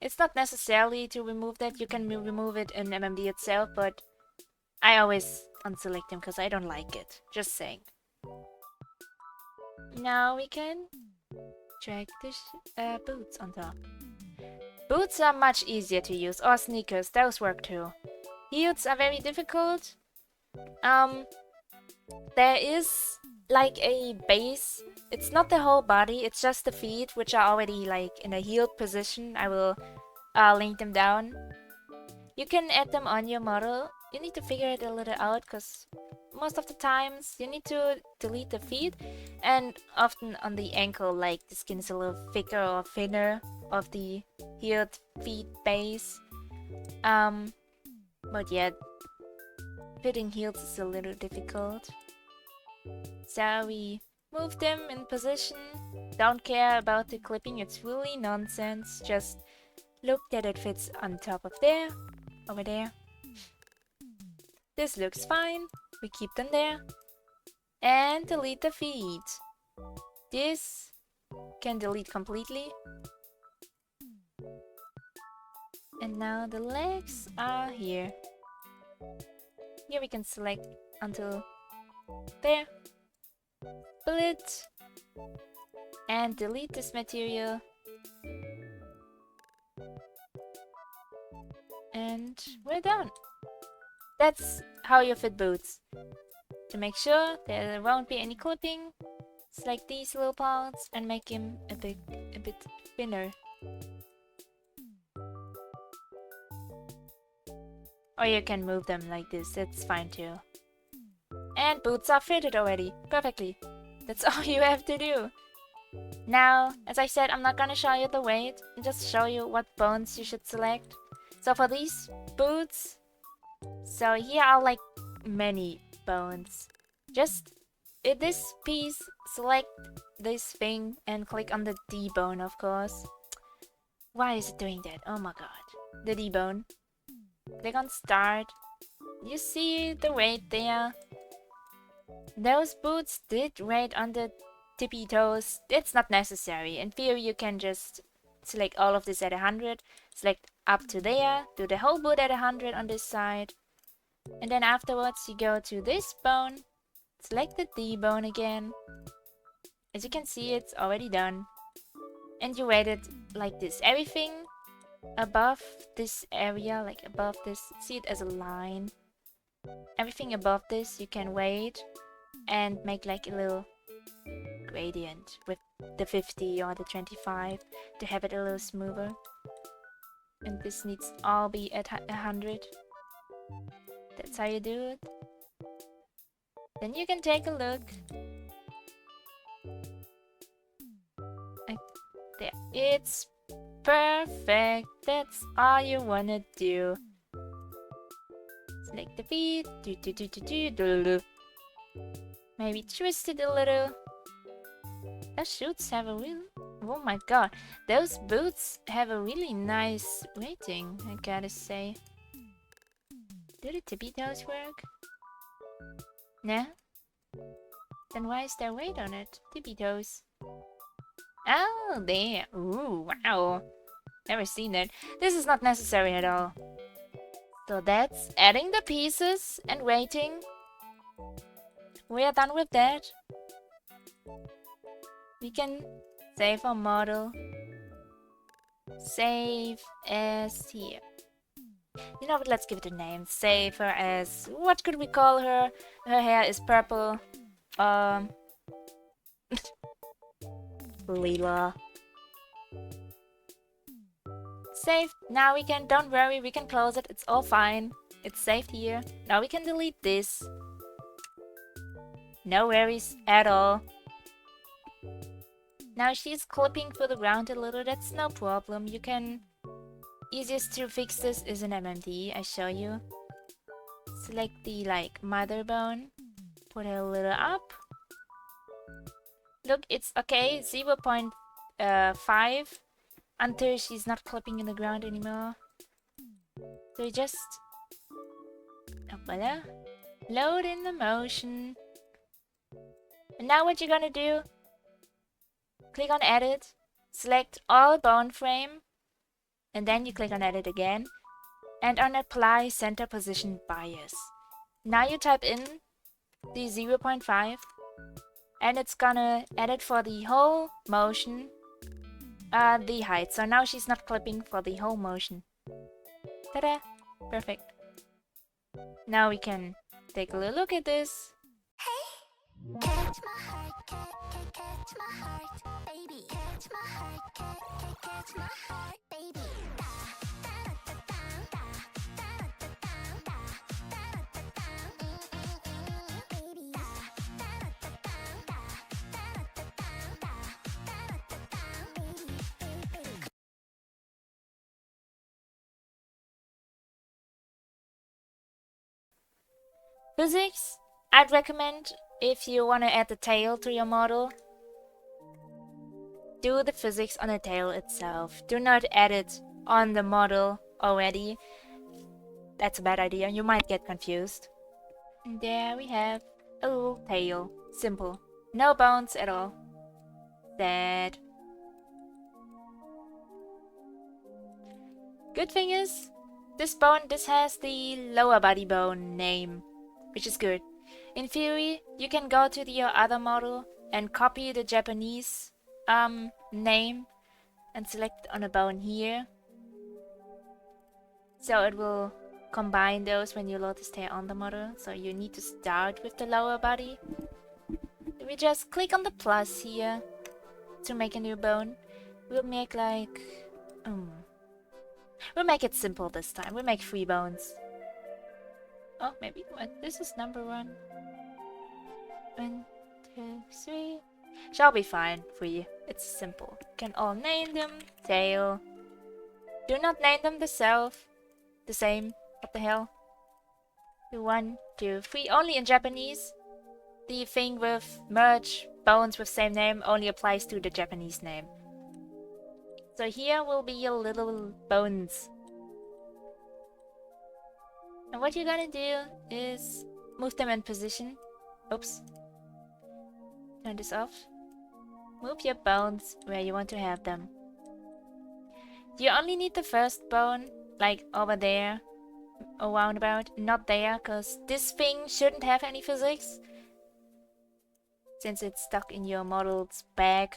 It's not necessarily to remove that, you can remove it in MMD itself, but I always unselect them because I don't like it. Just saying. Now we can drag the boots on top. Boots are much easier to use, or sneakers, those work too. Heels are very difficult. There is like a base It's not the whole body, it's just the feet, which are already like in a healed position. I will link them down. You can add them on your model. You need to figure it a little out, because most of the times you need to delete the feet, and often on the ankle, like the skin is a little thicker or thinner of the healed feet base. But yeah, fitting heels is a little difficult. So we move them in position. Don't care about the clipping, it's really nonsense. Just look that it fits on top of there, over there. This looks fine. We keep them there. And delete the feet. This can delete completely. And now the legs are here. Here we can select until there. Split. And delete this material. And we're done. That's how you fit boots. To make sure there won't be any clipping, select these little parts and make him a bit thinner. Or you can move them like this, that's fine too. And boots are fitted already, perfectly. That's all you have to do. Now, as I said, I'm not gonna show you the weight, I'll just show you what bones you should select. So for these boots, so here are like many bones. Just in this piece, select this thing and click on the D bone, of course. Why is it doing that? Oh my god. The D bone. Click on start. You see the weight there. Those boots did weight on the tippy toes. It's not necessary. In theory, you can just select all of this at 100. Select up to there. Do the whole boot at 100 on this side. And then afterwards you go to this bone, select the D bone again. As you can see, it's already done. And you weight it like this. Everything above this area, like above this, see it as a line. Everything above this you can weight and make like a little gradient with the 50 or the 25 to have it a little smoother. And this needs all be at 100. That's how you do it. Then you can take a look. There. It's perfect. That's all you wanna do. Select the feet. Maybe twist it a little. Those shoes have a real... Oh my god. Those boots have a really nice rating, I gotta say. Do the tippy toes work? Nah? Then why is there weight on it? Tippy toes. Oh, there. Ooh, wow. Never seen it. This is not necessary at all. So that's adding the pieces and weighting. We are done with that. We can save our model. Save as here. You know what, let's give it a name. Save her as... What could we call her? Her hair is purple. Lila. Saved. Now we can... Don't worry, we can close it. It's all fine. It's saved here. Now we can delete this. No worries at all. Now she's clipping through the ground a little. That's no problem. You can... Easiest to fix this is an MMD, I show you. Select the like mother bone, put it a little up. Look, it's okay, 0.5 until she's not clipping in the ground anymore. So you just, voila, load in the motion. And now what you're gonna do, click on edit, select all bone frame. And then you click on edit again and on apply center position bias. Now you type in the 0.5 and it's gonna edit for the whole motion the height. So now she's not clipping for the whole motion. Ta-da! Perfect. Now we can take a little look at this. Physics, I'd recommend if you want to add the tail to your model, do the physics on the tail itself. Do not add it on the model already. That's a bad idea. You might get confused. And there we have a little tail. Simple. No bones at all. Sad. Good thing is, this has the lower body bone name, which is good. In theory, you can go to your other model and copy the Japanese name and select on a bone here. So it will combine those when you load this tail on the model. So you need to start with the lower body. We just click on the plus here to make a new bone. We'll make like... we'll make it simple this time. We'll make 3 bones. Oh, maybe this is number 1. 1, 2, 3. Shall be fine. 3. It's simple. You can all name them. Tail. Do not name them the same. What the hell? 1, 2, 3. Only in Japanese. The thing with merge bones with same name only applies to the Japanese name. So here will be your little bones. And what you're gonna do is move them in position. Oops. Turn this off. Move your bones where you want to have them. You only need the first bone, like over there, or roundabout, not there, because this thing shouldn't have any physics, since it's stuck in your model's bag.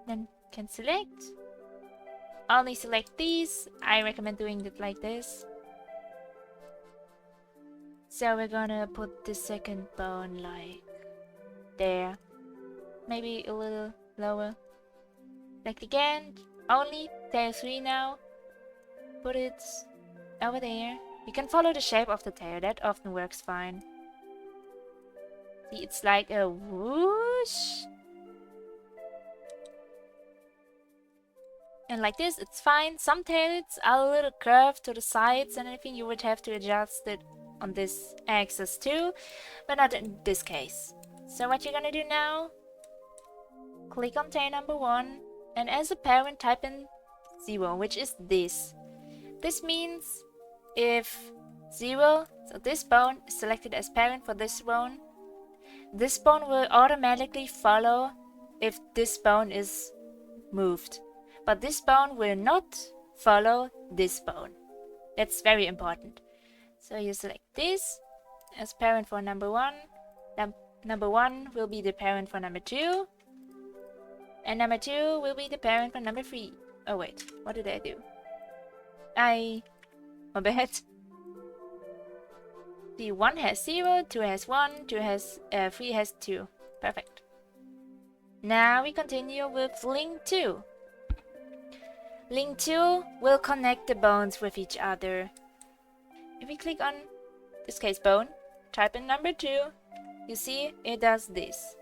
Then can select. Only select these. I recommend doing it like this. So we're gonna put the second bone like there. Maybe a little lower. Select again. Only tail 3 now. Put it over there. You can follow the shape of the tail. That often works fine. See, it's like a whoosh. And like this, it's fine. Some tails are a little curved to the sides and anything. You would have to adjust it on this axis too, but not in this case. So what you're gonna do now, click on tail number 1, and as a parent type in 0, which is this. This means if 0, so this bone is selected as parent for this bone will automatically follow if this bone is moved. But this bone will not follow this bone. That's very important. So you select this as parent for number 1. Number 1 will be the parent for number 2. And number 2 will be the parent for number 3. Oh wait, what did I do? My bad. The 1 has 0, 2 has 1, 3 has 2. Perfect. Now we continue with link 2. Link 2 will connect the bones with each other. If we click on this case bone, type in number 2, you see it does this.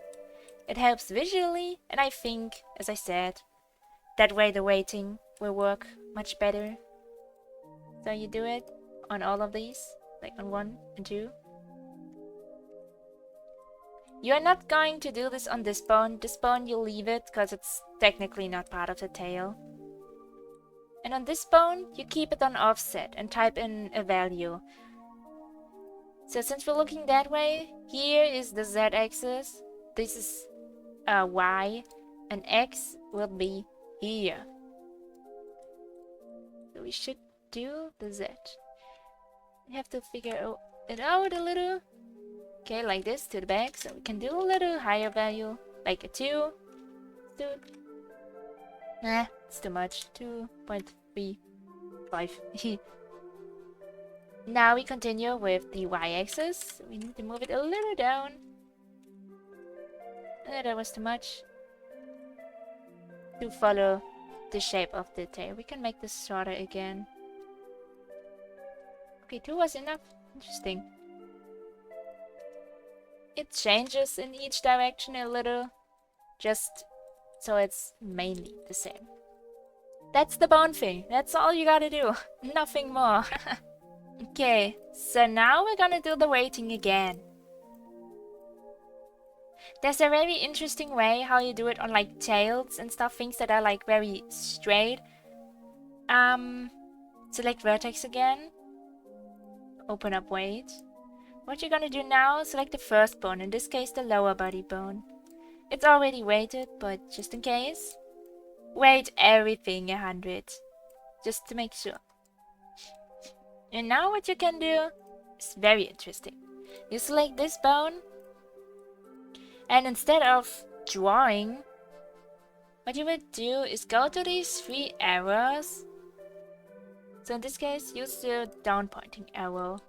It helps visually, and I think, as I said, that way the weighting will work much better. So you do it on all of these, like on 1 and 2. You are not going to do this on this bone. This bone you'll leave it because it's technically not part of the tail. And on this bone, you keep it on offset and type in a value. So since we're looking that way, here is the z-axis, this is y, and x will be here. So we should do the z. We have to figure it out a little. Okay, like this to the back, so we can do a little higher value, like a 2. Nah, it's too much. 2.35. Now we continue with the y-axis. We need to move it a little down. That was too much to follow the shape of the tail. We can make this shorter again. Okay, 2 was enough. Interesting. It changes in each direction a little, just so it's mainly the same. That's the bone thing. That's all you gotta do. Nothing more. Okay, so now we're gonna do the weighting again. There's a very interesting way how you do it on like tails and stuff, things that are like very straight. Select vertex again. Open up weight. What you're gonna do now, select the first bone, in this case the lower body bone. It's already weighted, but just in case, weight everything 100, just to make sure. And now what you can do is very interesting. You select this bone, and instead of drawing, what you would do is go to these 3 arrows. So in this case, use the down pointing arrow.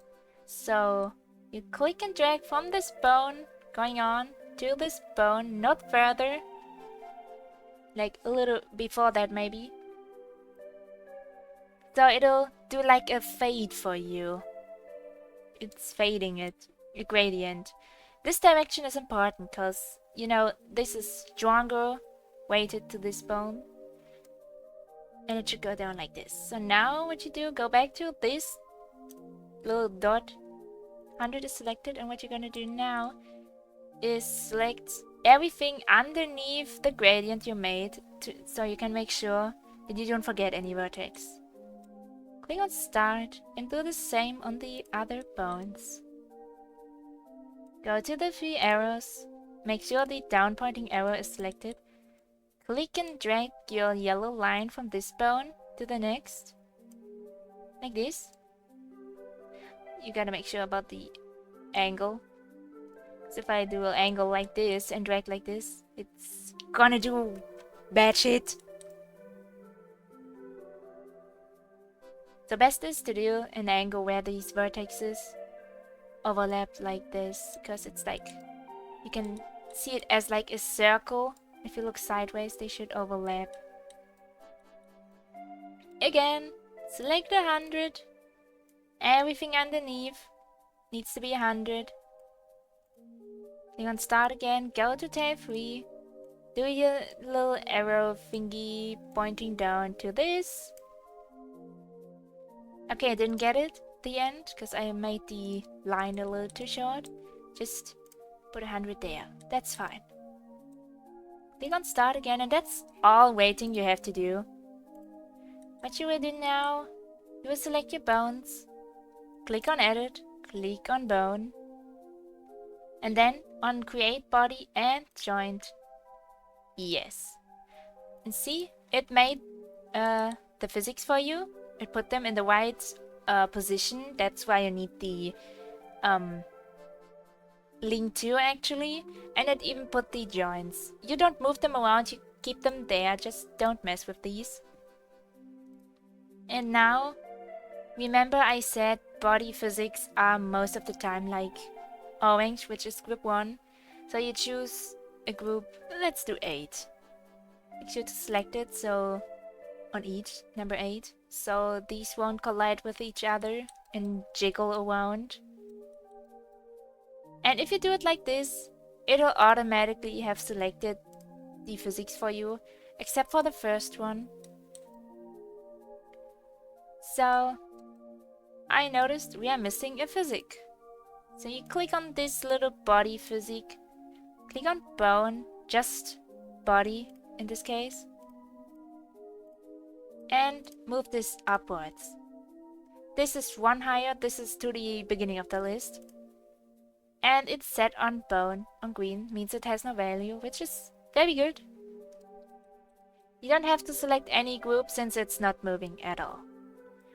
So you click and drag from this bone, going on to this bone, not further. Like a little before that maybe. So it'll do like a fade for you. It's fading it, a gradient. This direction is important because, you know, this is stronger weighted to this bone. And it should go down like this. So now what you do, go back to this little dot. 100 is selected, and what you're gonna do now is select everything underneath the gradient you made so you can make sure that you don't forget any vertex. Click on start and do the same on the other bones. Go to the 3 arrows, make sure the down pointing arrow is selected. Click and drag your yellow line from this bone to the next, like this. You gotta make sure about the angle. Because if I do an angle like this and drag like this, it's gonna do bad shit. So best is to do an angle where these vertexes overlap like this, because it's like, you can see it as like a circle. If you look sideways, they should overlap. Again, select 100. Everything underneath needs to be 100. Click on start again, go to tab 3. Do your little arrow thingy pointing down to this. Okay, I didn't get it at the end because I made the line a little too short. Just put 100 there. That's fine. Click on start again, and that's all weighting you have to do. What you will do now, you will select your bones. Click on edit, click on bone, and then on create body and joint. Yes. And see, it made the physics for you. It put them in the right position. That's why you need the link to actually. And it even put the joints. You don't move them around, you keep them there. Just don't mess with these. And now, remember I said body physics are most of the time like orange, which is group 1. So you choose a group, let's do 8. Make sure to select it, so on each, number 8. So these won't collide with each other and jiggle around. And if you do it like this, it'll automatically have selected the physics for you, except for the first one. So I noticed we are missing a physic. So you click on this little body physic, click on bone, just body in this case, and move this upwards. This is 1 higher, this is to the beginning of the list. And it's set on bone, on green, means it has no value, which is very good. You don't have to select any group since it's not moving at all.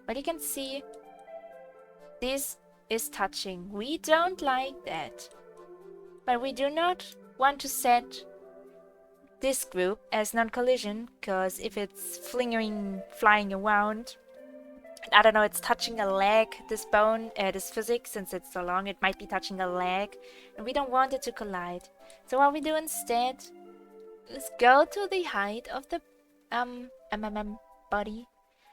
But you can see this is touching. We don't like that. But we do not want to set this group as non-collision, because if it's flying around, I don't know, it's touching a leg, this bone, this physics, since it's so long, it might be touching a leg, and we don't want it to collide. So what we do instead is go to the height of the body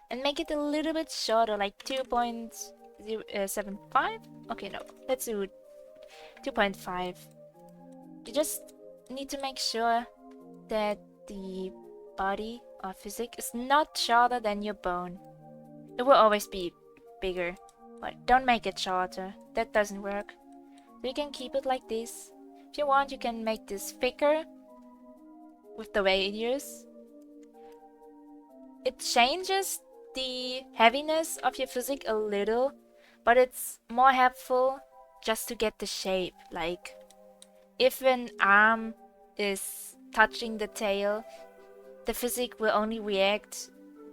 and make it a little bit shorter, like 2.075. Okay, no, let's do 2.5. You just need to make sure that the body or physics is not shorter than your bone. It will always be bigger, but don't make it shorter. That doesn't work. So you can keep it like this. If you want, you can make this thicker with the radius. It changes the heaviness of your physics a little, but it's more helpful just to get the shape. Like, if an arm is touching the tail, the physics will only react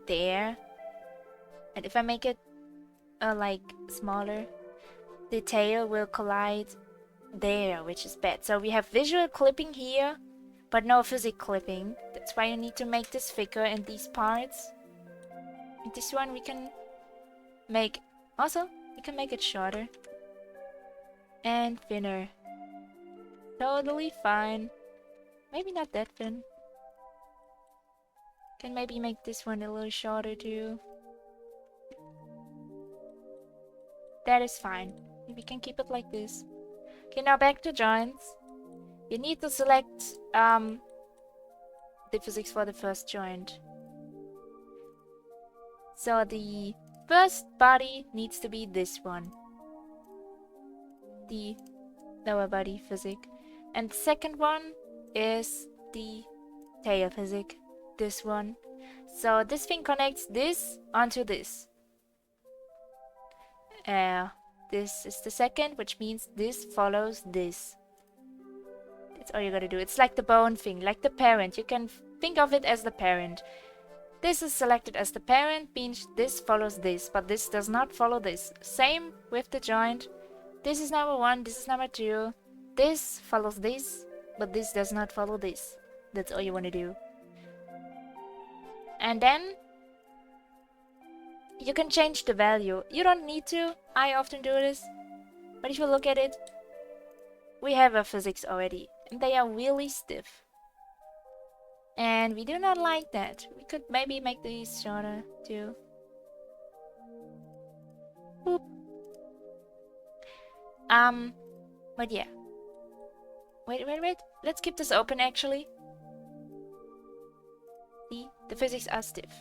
there. And if I make it like smaller, the tail will collide there, which is bad. So we have visual clipping here, but no physics clipping. That's why you need to make this thicker in these parts. And this one we can make, also, we can make it shorter and thinner. Totally fine. Maybe not that thin. Can maybe make this one a little shorter too. That is fine. We can keep it like this. Okay, now back to joints. You need to select the physics for the first joint. So the first body needs to be this one. The lower body physics. And the second one is the tail physics. This one. So this thing connects this onto this. This is the second, which means this follows this. That's all you gotta do. It's like the bone thing, like the parent. You can think of it as the parent. This is selected as the parent, means this follows this, but this does not follow this. Same with the joint. This is number 1, this is number 2. This follows this, but this does not follow this. That's all you want to do. And then you can change the value. You don't need to. I often do this. But if you look at it, we have a physics already. And they are really stiff. And we do not like that. We could maybe make these shorter too. Boop. But yeah. Wait. Let's keep this open actually. See, the physics are stiff.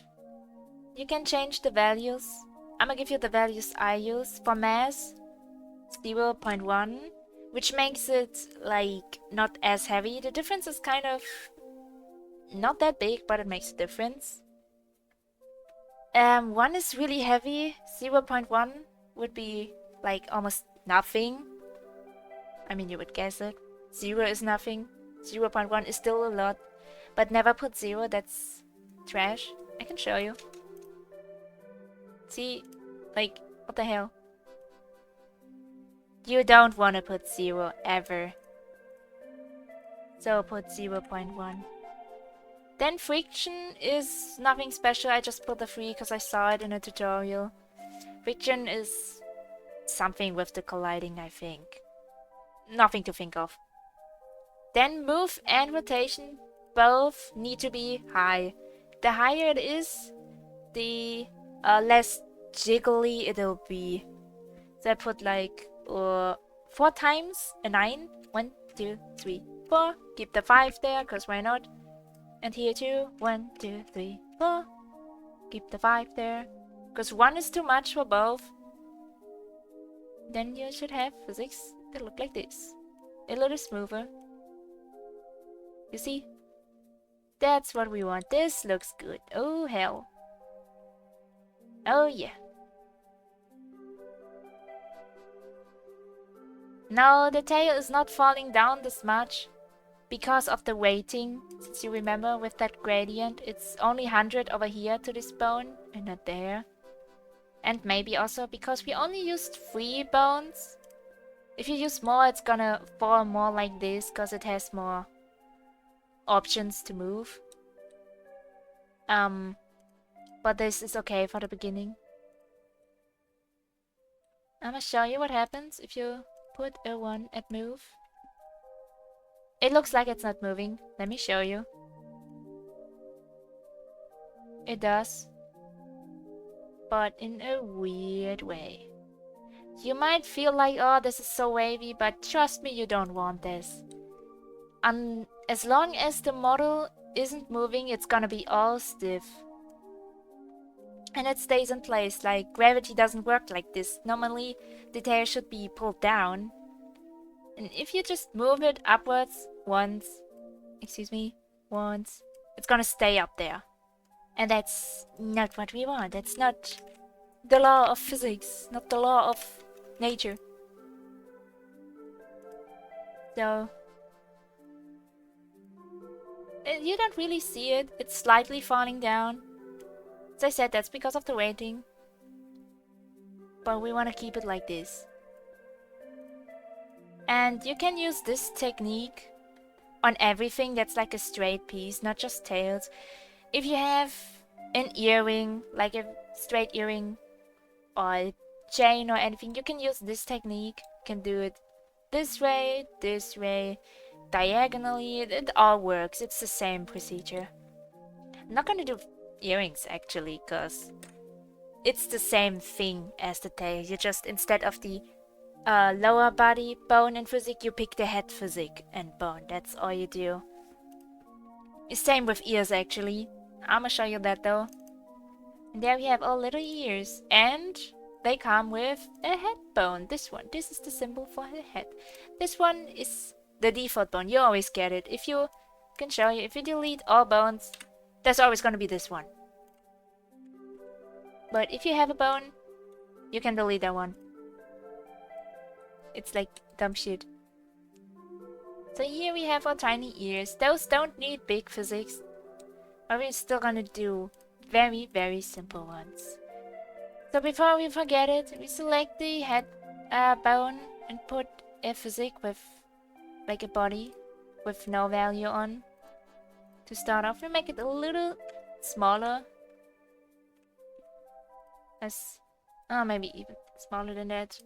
You can change the values. I'm gonna give you the values I use. For mass, 0.1, which makes it like not as heavy. The difference is kind of not that big, but it makes a difference. 1 is really heavy. 0.1 would be like almost nothing. I mean, you would guess it. 0 is nothing. 0.1 is still a lot. But never put 0, that's trash. I can show you. See, like, what the hell? You don't want to put 0 ever. So put 0.1. Then friction is nothing special. I just put the 3 because I saw it in a tutorial. Friction is something with the colliding, I think. Nothing to think of. Then move and rotation both need to be high. The higher it is, the less jiggly it'll be. So I put like 4 times a 9. 1, 2, 3, 4. Keep the 5 there, cause why not? And here too. 1, 2, 3, 4. Keep the 5 there. Cause 1 is too much for both. Then you should have physics that look like this. A little smoother. You see? That's what we want. This looks good. Oh hell. Oh yeah. Now the tail is not falling down this much because of the weighting. Since you remember with that gradient, it's only 100 over here to this bone and not there. And maybe also because we only used 3 bones. If you use more, it's gonna fall more like this because it has more options to move. But this is okay for the beginning. I'm gonna show you what happens if you put a 1 at move. It looks like it's not moving. Let me show you. It does. But in a weird way. You might feel like, oh, this is so wavy, but trust me, you don't want this. As long as the model isn't moving, it's gonna be all stiff. And it stays in place, like gravity doesn't work like this. Normally, the tail should be pulled down. And if you just move it upwards once, it's gonna stay up there. And that's not what we want. That's not the law of physics, not the law of nature. So, you don't really see it. It's slightly falling down. As I said, that's because of the weighting. But we want to keep it like this. And you can use this technique on everything that's like a straight piece, not just tails. If you have an earring, like a straight earring or a chain or anything, you can use this technique. You can do it this way, diagonally. It all works. It's the same procedure. I'm not gonna do earrings actually, because it's the same thing as the tail. You just, instead of the lower body bone and physique, you pick the head physique and bone. That's all you do. Same with ears actually. I'ma show you that though. And there we have all little ears, and they come with a head bone. This one. This is the symbol for the head. This one is the default bone. You always get it. If you can show you, if you delete all bones, there's always gonna be this one. But if you have a bone, you can delete that one. It's like dumb shit. So here we have our tiny ears. Those don't need big physics. But we're still gonna do very, very simple ones. So before we forget it, we select the head bone and put a physique with like a body with no value on. To start off, we make it a little smaller. Maybe even smaller than that.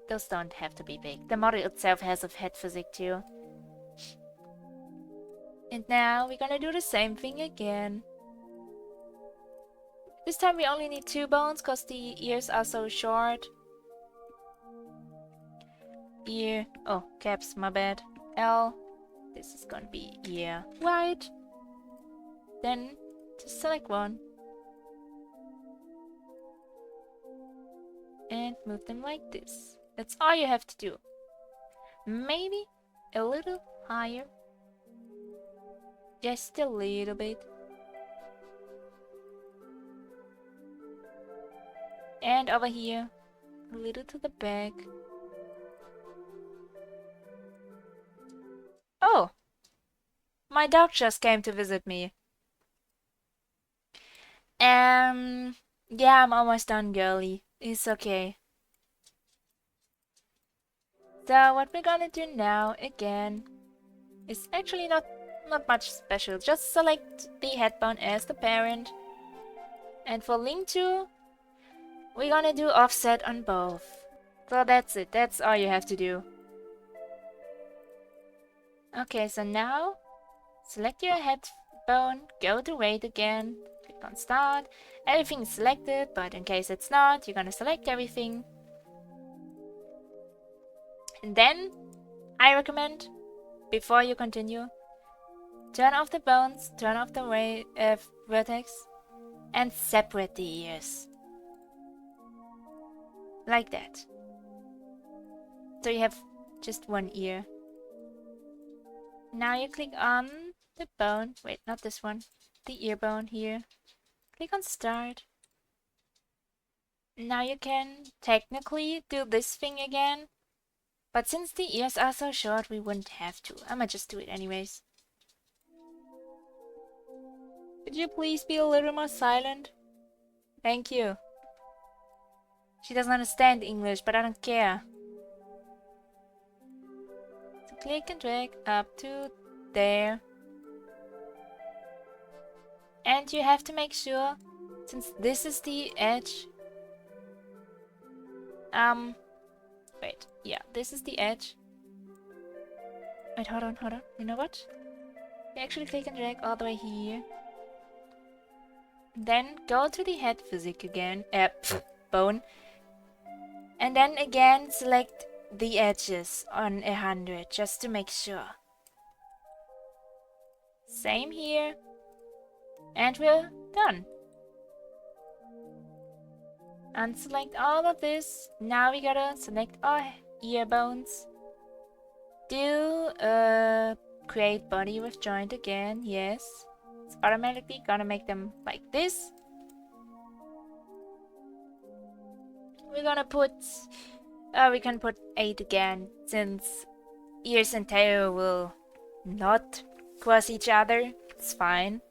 Those don't have to be big. The model itself has a head physique too. And now we're gonna do the same thing again. This time we only need 2 bones because the ears are so short. Ear, oh, caps, my bad. L, this is gonna be ear white. Then just select one. And move them like this. That's all you have to do. Maybe a little higher. Just a little bit. And over here, a little to the back. Oh! My dog just came to visit me. Yeah, I'm almost done, girly. It's okay. So what we're gonna do now, again, is actually not much special. Just select the head bone as the parent. And for link to, we're gonna do offset on both. So that's it. That's all you have to do. Okay, so now select your head bone, go to weight again, click on start. Everything is selected, but in case it's not, you're gonna select everything. And then I recommend, before you continue, turn off the bones, turn off the vertex, and separate the ears. Like that. So you have just one ear. Now you click on the bone, wait, not this one, the ear bone here. Click on start. Now you can technically do this thing again, but since the ears are so short, we wouldn't have to. I'ma just do it anyways. Could you please be a little more silent? Thank you. She doesn't understand English, but I don't care. So click and drag up to there. And you have to make sure, since this is the edge, Wait, yeah, this is the edge. Wait, hold on. You know what? We actually click and drag all the way here. Then go to the head physics again, bone. And then again select the edges on 100 just to make sure. Same here. And we're done. Unselect all of this. Now we gotta select our ear bones. Do create body with joint again, yes. It's automatically gonna make them like this. We're gonna put, we can put 8 again, since ears and tail will not cross each other. It's fine.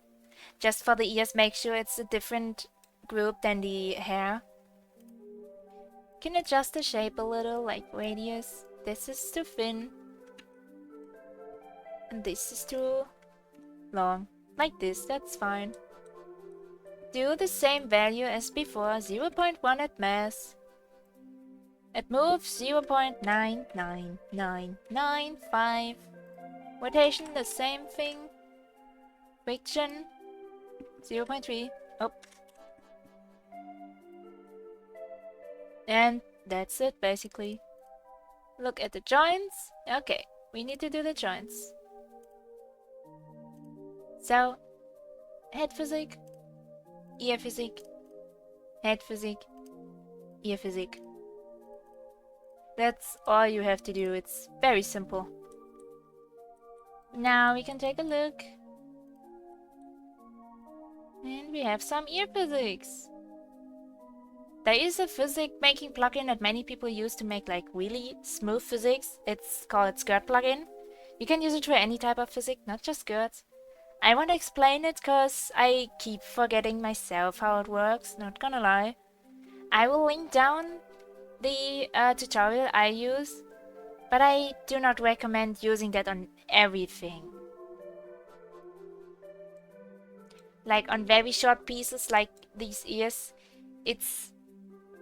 Just for the ears, make sure it's a different group than the hair. Can adjust the shape a little, like radius. This is too thin. And this is too long. Like this, that's fine. Do the same value as before, 0.1 at mass. At move, 0.99995. Rotation, the same thing. Friction, 0.3. Oh. And that's it, basically. Look at the joints. Okay, we need to do the joints. So, head physics, ear physics, head physics, ear physics. That's all you have to do. It's very simple. Now we can take a look. And we have some ear physics. There is a physics making plugin that many people use to make like really smooth physics. It's called skirt plugin. You can use it for any type of physics, not just skirts. I want to explain it because I keep forgetting myself how it works, not gonna lie. I will link down the tutorial I use, but I do not recommend using that on everything. Like on very short pieces like these ears, it's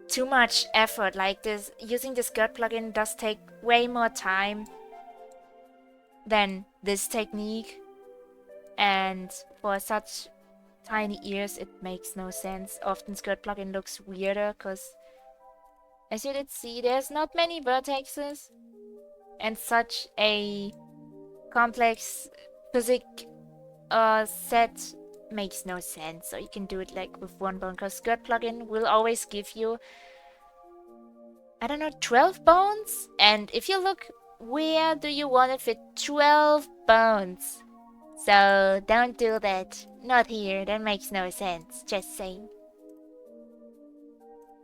too much effort. Like this, using the skirt plugin does take way more time than this technique. And for such tiny ears, it makes no sense. Often skirt plugin looks weirder because, as you did see, there's not many vertexes. And such a complex physics set makes no sense. So you can do it like with one bone, because skirt plugin will always give you, I don't know, 12 bones? And if you look, where do you want to fit 12 bones? So don't do that. Not here, that makes no sense. Just saying.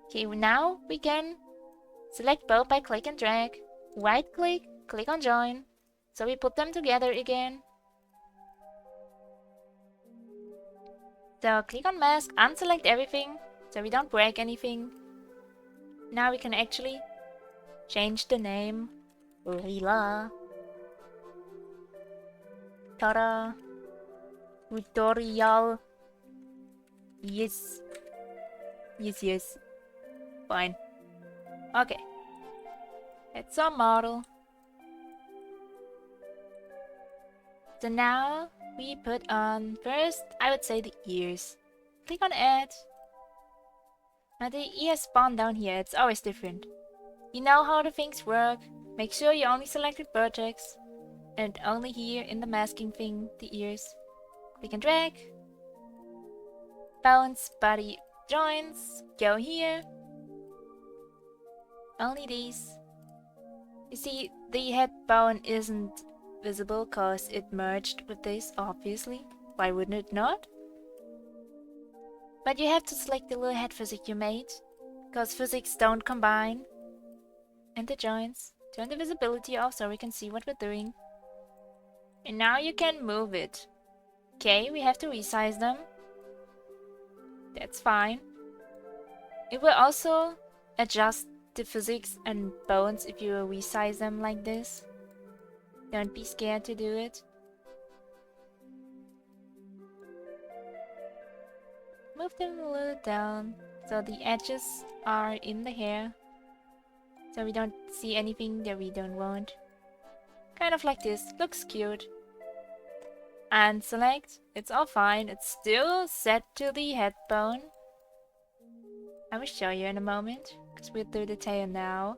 Okay, now we can select both by click and drag. Right click, click on join. So we put them together again. So click on mask, unselect everything, so we don't break anything. Now we can actually change the name. Lila. Ta-da. Tutorial. Yes. Yes. Fine. Okay. It's our model. So now we put on, first I would say the ears. Click on add. Now the ears spawn down here, it's always different. You know how the things work. Make sure you only select the vertex. And only here in the masking thing, the ears. Click and drag. Bounce, body, joints. Go here. Only these. You see, the head bone isn't visible cause it merged with this, obviously. Why wouldn't it not? But you have to select the little head physics you made, cause physics don't combine. And the joints. Turn the visibility off so we can see what we're doing. And now you can move it. Okay, we have to resize them. That's fine. It will also adjust the physics and bones if you resize them like this. Don't be scared to do it. Move them a little down so the edges are in the hair. so we don't see anything that we don't want. Kind of like this, looks cute. And select, it's all fine, it's still set to the head bone. I will show you in a moment, because we'll do the tail now.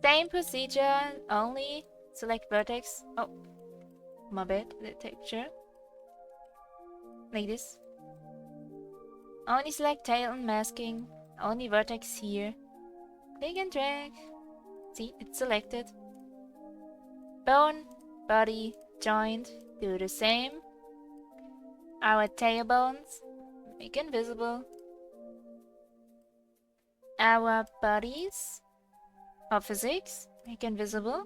Same procedure, only select vertex. Oh, my bad, the texture. Like this. Only select tail and masking, only vertex here. Click and drag. See, it's selected. Bone, body, joint, do the same. Our tail bones, make invisible. Our bodies, or physics, make invisible.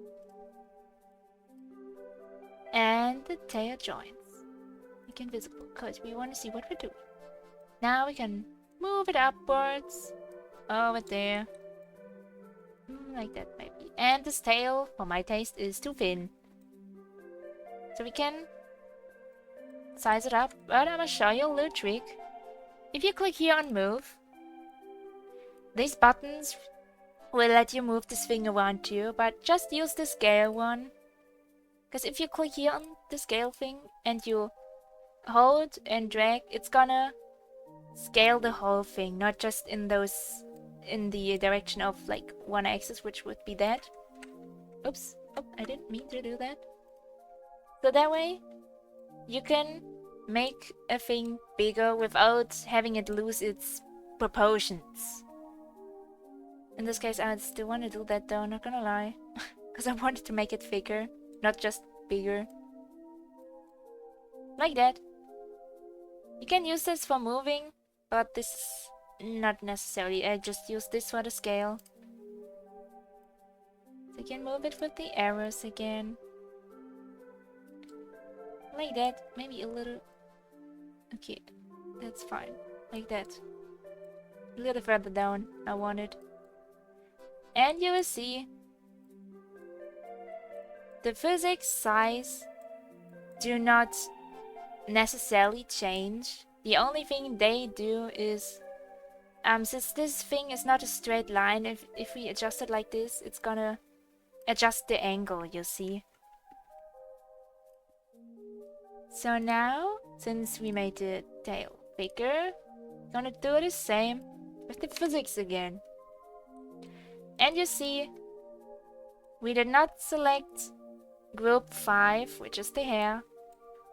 And the tail joints, make invisible, because we want to see what we're doing. Now we can move it upwards, over there. Like that maybe. And this tail, for my taste, is too thin. So we can size it up, but I'm gonna show you a little trick. If you click here on move, these buttons will let you move this thing around too, but just use the scale one. Because if you click here on the scale thing and you hold and drag, it's gonna scale the whole thing, not just in the direction of like one axis, which would be that. Oops, oh, I didn't mean to do that. So that way, you can make a thing bigger without having it lose its proportions. In this case, I still want to do that though, not gonna lie. Because I wanted to make it thicker, not just bigger. Like that. You can use this for moving, but this is not necessarily. I just use this for the scale. So you can move it with the arrows again. Like that, maybe a little. Okay, that's fine. Like that. A little further down, I want it. And you will see the physics size do not necessarily change. The only thing they do is, since this thing is not a straight line, if we adjust it like this, it's gonna adjust the angle, you see. So now, since we made the tail bigger, gonna do the same with the physics again. And you see, we did not select group 5, which is the hair,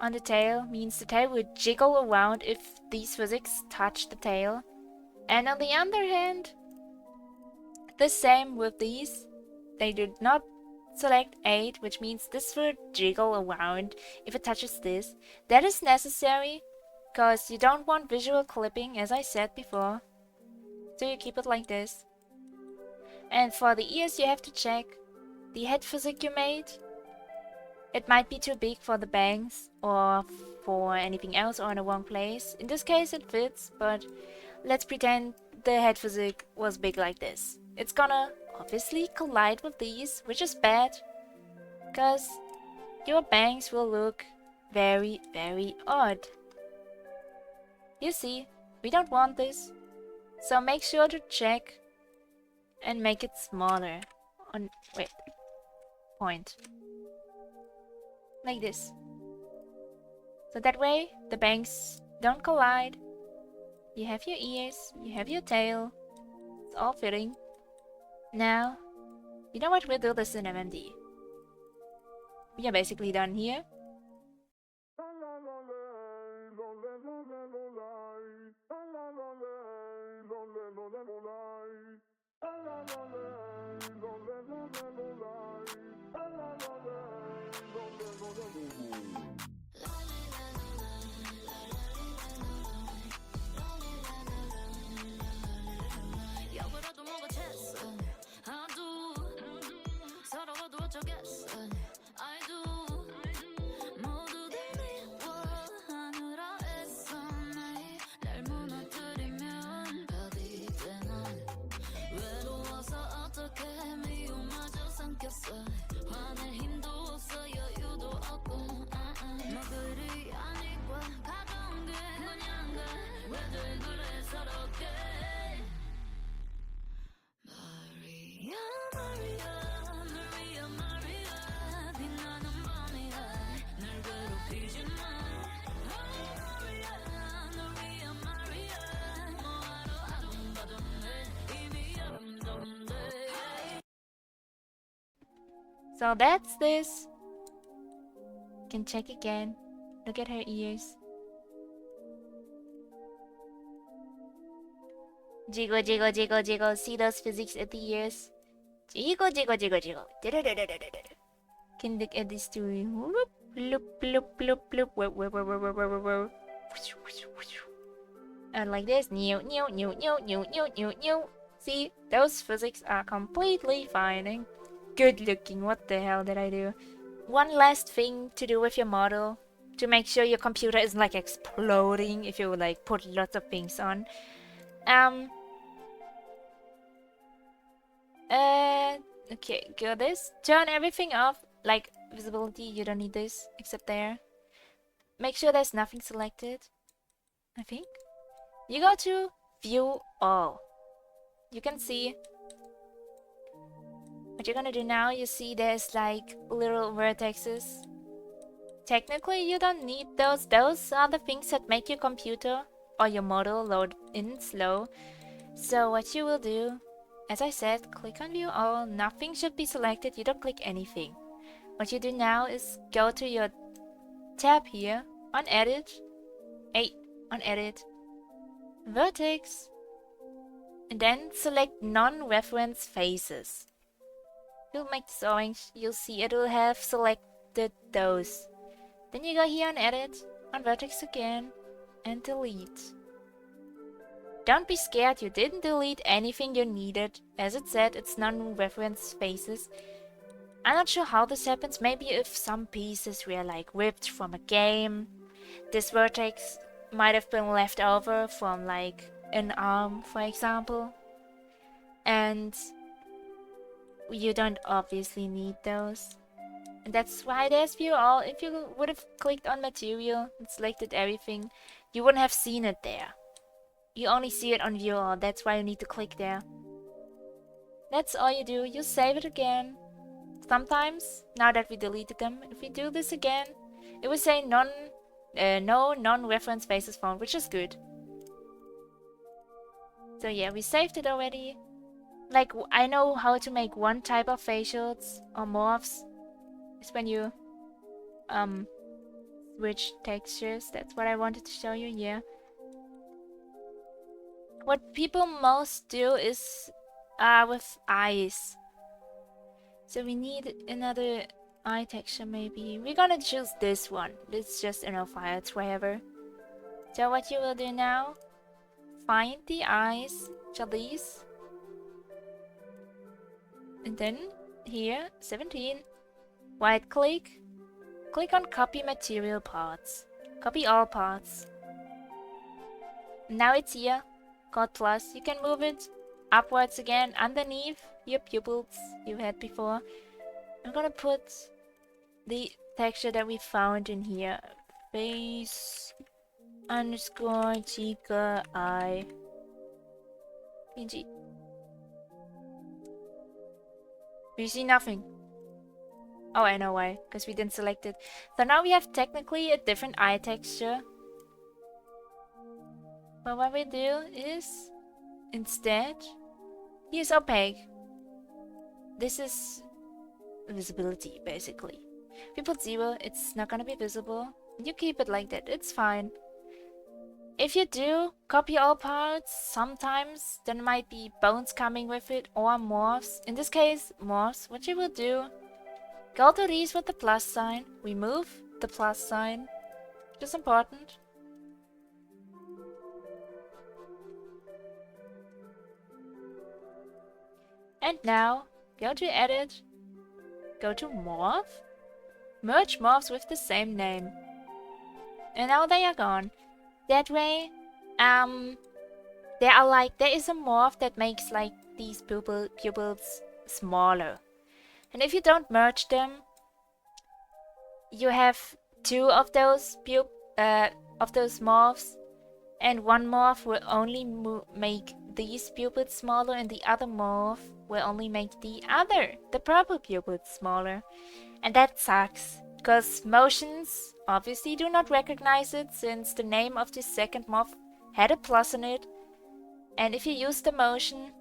on the tail. Means the tail will jiggle around if these physics touch the tail. And on the other hand, the same with these. They did not select 8, which means this will jiggle around if it touches this. That is necessary, because you don't want visual clipping, as I said before. So you keep it like this. And for the ears, you have to check the head physics you made. It might be too big for the bangs or for anything else or in the wrong place. In this case it fits, but let's pretend the head physics was big like this. It's gonna obviously collide with these, which is bad, because your bangs will look very, very odd. You see, we don't want this, so make sure to check and make it smaller on, wait, point. Like this. So that way the bangs don't collide. You have your ears, you have your tail. It's all fitting. Now, you know what, we'll do this in MMD. We are basically done here. So that's this. Can check again. Look at her ears. Jiggle, jiggle, jiggle, jiggle. See those physics at the ears? Jiggle, jiggle, jiggle, jiggle. Can look at this too. Whoop, bloop, bloop, bloop, bloop. Whoop, whoop, whoop, whoop, whoop, whoop. And like this. New, new, new, new, new, new, new, new. See, those physics are completely fine and good looking. What the hell did I do? One last thing to do with your model to make sure your computer isn't like exploding if you like put lots of things on. Okay, go this. Turn everything off, like visibility, you don't need this, except there. Make sure there's nothing selected, I think. You go to View All. You can see what you're gonna do now. You see there's like little vertexes. Technically, you don't need those. Those are the things that make your computer or your model load in slow. So what you will do, as I said, click on View All. Nothing should be selected. You don't click anything. What you do now is go to your tab here on Edit, on Edit, Vertex, and then select Non-Reference Faces. You'll make this orange. You'll see it will have selected those. Then you go here on Edit, on Vertex again, and delete. Don't be scared, you didn't delete anything you needed. As it said, it's non-reference faces. I'm not sure how this happens. Maybe if some pieces were like ripped from a game. This vertex might have been left over from like an arm, for example. And you don't obviously need those. And that's why there's View All. If you would have clicked on Material and selected everything, you wouldn't have seen it there. You only see it on View All, that's why you need to click there. That's all you do, you save it again. Sometimes, now that we deleted them, if we do this again, it will say no non-reference faces found, which is good. So yeah, we saved it already. Like, I know how to make one type of facials or morphs. It's when you switch textures. That's what I wanted to show you, yeah. What people most do is with eyes. So we need another eye texture maybe. We're gonna choose this one. It's just in our file, it's wherever. So what you will do now, find the eyes, which are these. And then here, 17. Right click. Click on copy material parts. Copy all parts. Now it's here. Called plus. You can move it upwards again underneath your pupils you had before. I'm gonna put the texture that we found in here. Face underscore Chica eye PNG. You see nothing. Oh, I know why, because we didn't select it. So now we have technically a different eye texture. But what we do is, instead, use opaque. This is visibility, basically. If you put 0, it's not gonna be visible. You keep it like that, it's fine. If you do copy all parts, sometimes there might be bones coming with it or morphs. In this case, morphs. What you will do, go to these with the plus sign, remove the plus sign, which is important. And now, go to Edit, go to Morph, merge morphs with the same name. And now they are gone. That way, there is a morph that makes like these pupils smaller. And if you don't merge them, you have 2 of those morphs, and one morph will only make these pupils smaller, and the other morph will only make the purple pupils smaller. And that sucks, because motions obviously do not recognize it, since the name of this second morph had a plus in it. And if you use the motion,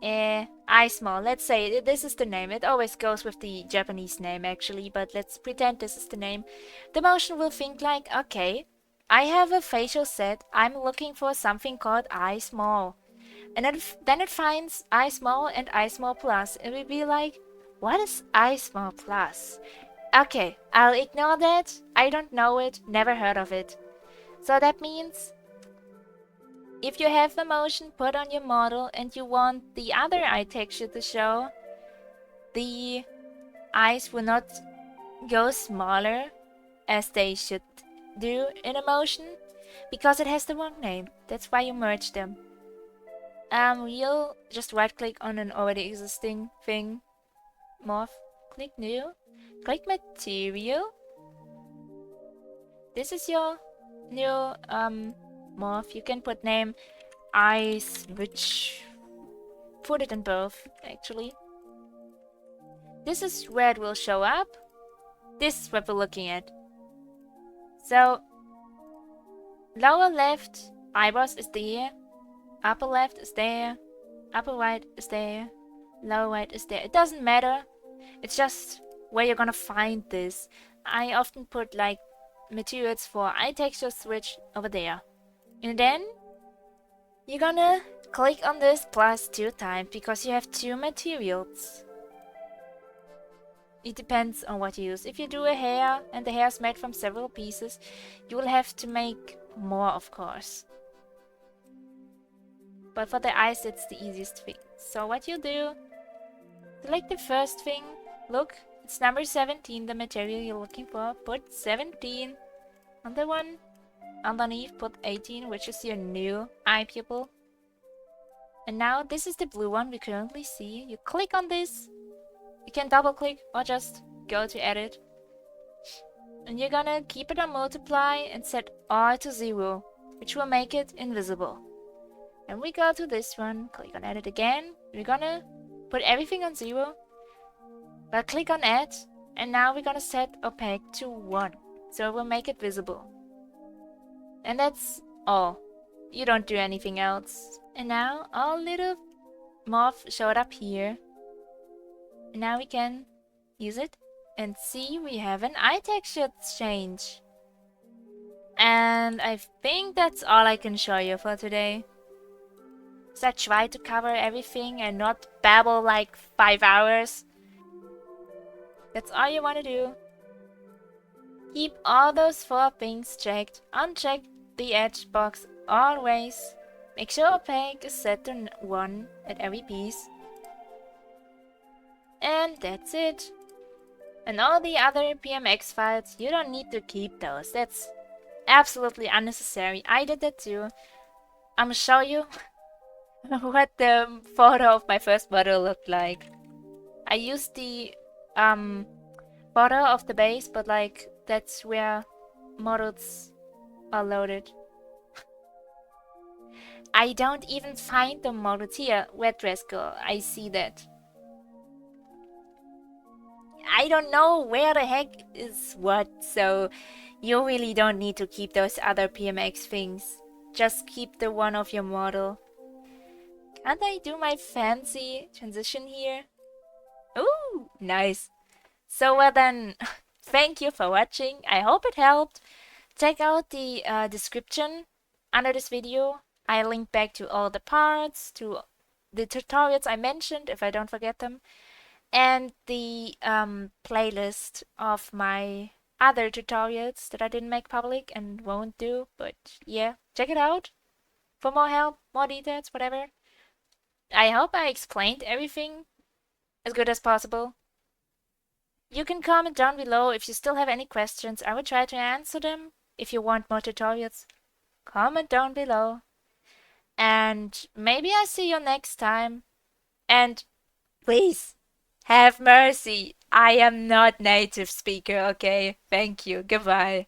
eye small. Let's say this is the name. It always goes with the Japanese name actually, but let's pretend this is the name. The motion will think like, okay, I have a facial set. I'm looking for something called eye small. And then it finds eye small and eye small plus. It will be like, what is eye small plus? Okay, I'll ignore that. I don't know it, never heard of it. So that means if you have a motion put on your model and you want the other eye texture to show, the eyes will not go smaller as they should do in a motion because it has the wrong name. That's why you merge them. You'll just right click on an already existing thing, morph, click new, click material. This is your new morph. You can put name eyes, which put it in both actually. This is where it will show up. This is what we're looking at. So lower left eyebrows is there, upper left is there, upper right is there, lower right is there. It doesn't matter. It's just where you're gonna find this. I often put like materials for eye texture switch over there. And then you're gonna click on this plus 2 times because you have 2 materials. It depends on what you use. If you do a hair and the hair is made from several pieces, you will have to make more, of course. But for the eyes, it's the easiest thing. So what you do, select the first thing. Look, it's number 17, the material you're looking for. Put 17 on the one. Underneath, put 18, which is your new eye pupil. And now this is the blue one we currently see. You click on this. You can double click or just go to edit. And you're gonna keep it on multiply and set R to 0, which will make it invisible. And we go to this one, click on edit again. We're gonna put everything on 0. But click on add, and now we're gonna set opaque to 1, so it will make it visible. And that's all. You don't do anything else. And now our little morph showed up here. And now we can use it and see we have an eye texture change. And I think that's all I can show you for today. So I try to cover everything and not babble like 5 hours. That's all you want to do. Keep all those 4 things checked. Uncheck the edge box always. Make sure opaque is set to 1 at every piece. And that's it. And all the other PMX files, you don't need to keep those. That's absolutely unnecessary. I did that too. I'm gonna show you what the photo of my first model looked like. I used the photo of the base, but like that's where models are loaded. I don't even find the models here. Wet dress girl, I see that. I don't know where the heck is what, so you really don't need to keep those other PMX things. Just keep the one of your model. Can't I do my fancy transition here? Ooh, nice. So well then, thank you for watching. I hope it helped. Check out the description under this video. I link back to all the parts, to the tutorials I mentioned if I don't forget them, and the playlist of my other tutorials that I didn't make public and won't do, but yeah, check it out for more help, more details, whatever. I hope I explained everything as good as possible. You can comment down below if you still have any questions. I will try to answer them. If you want more tutorials, comment down below. And maybe I'll see you next time. And please, have mercy. I am not native speaker, okay? Thank you. Goodbye.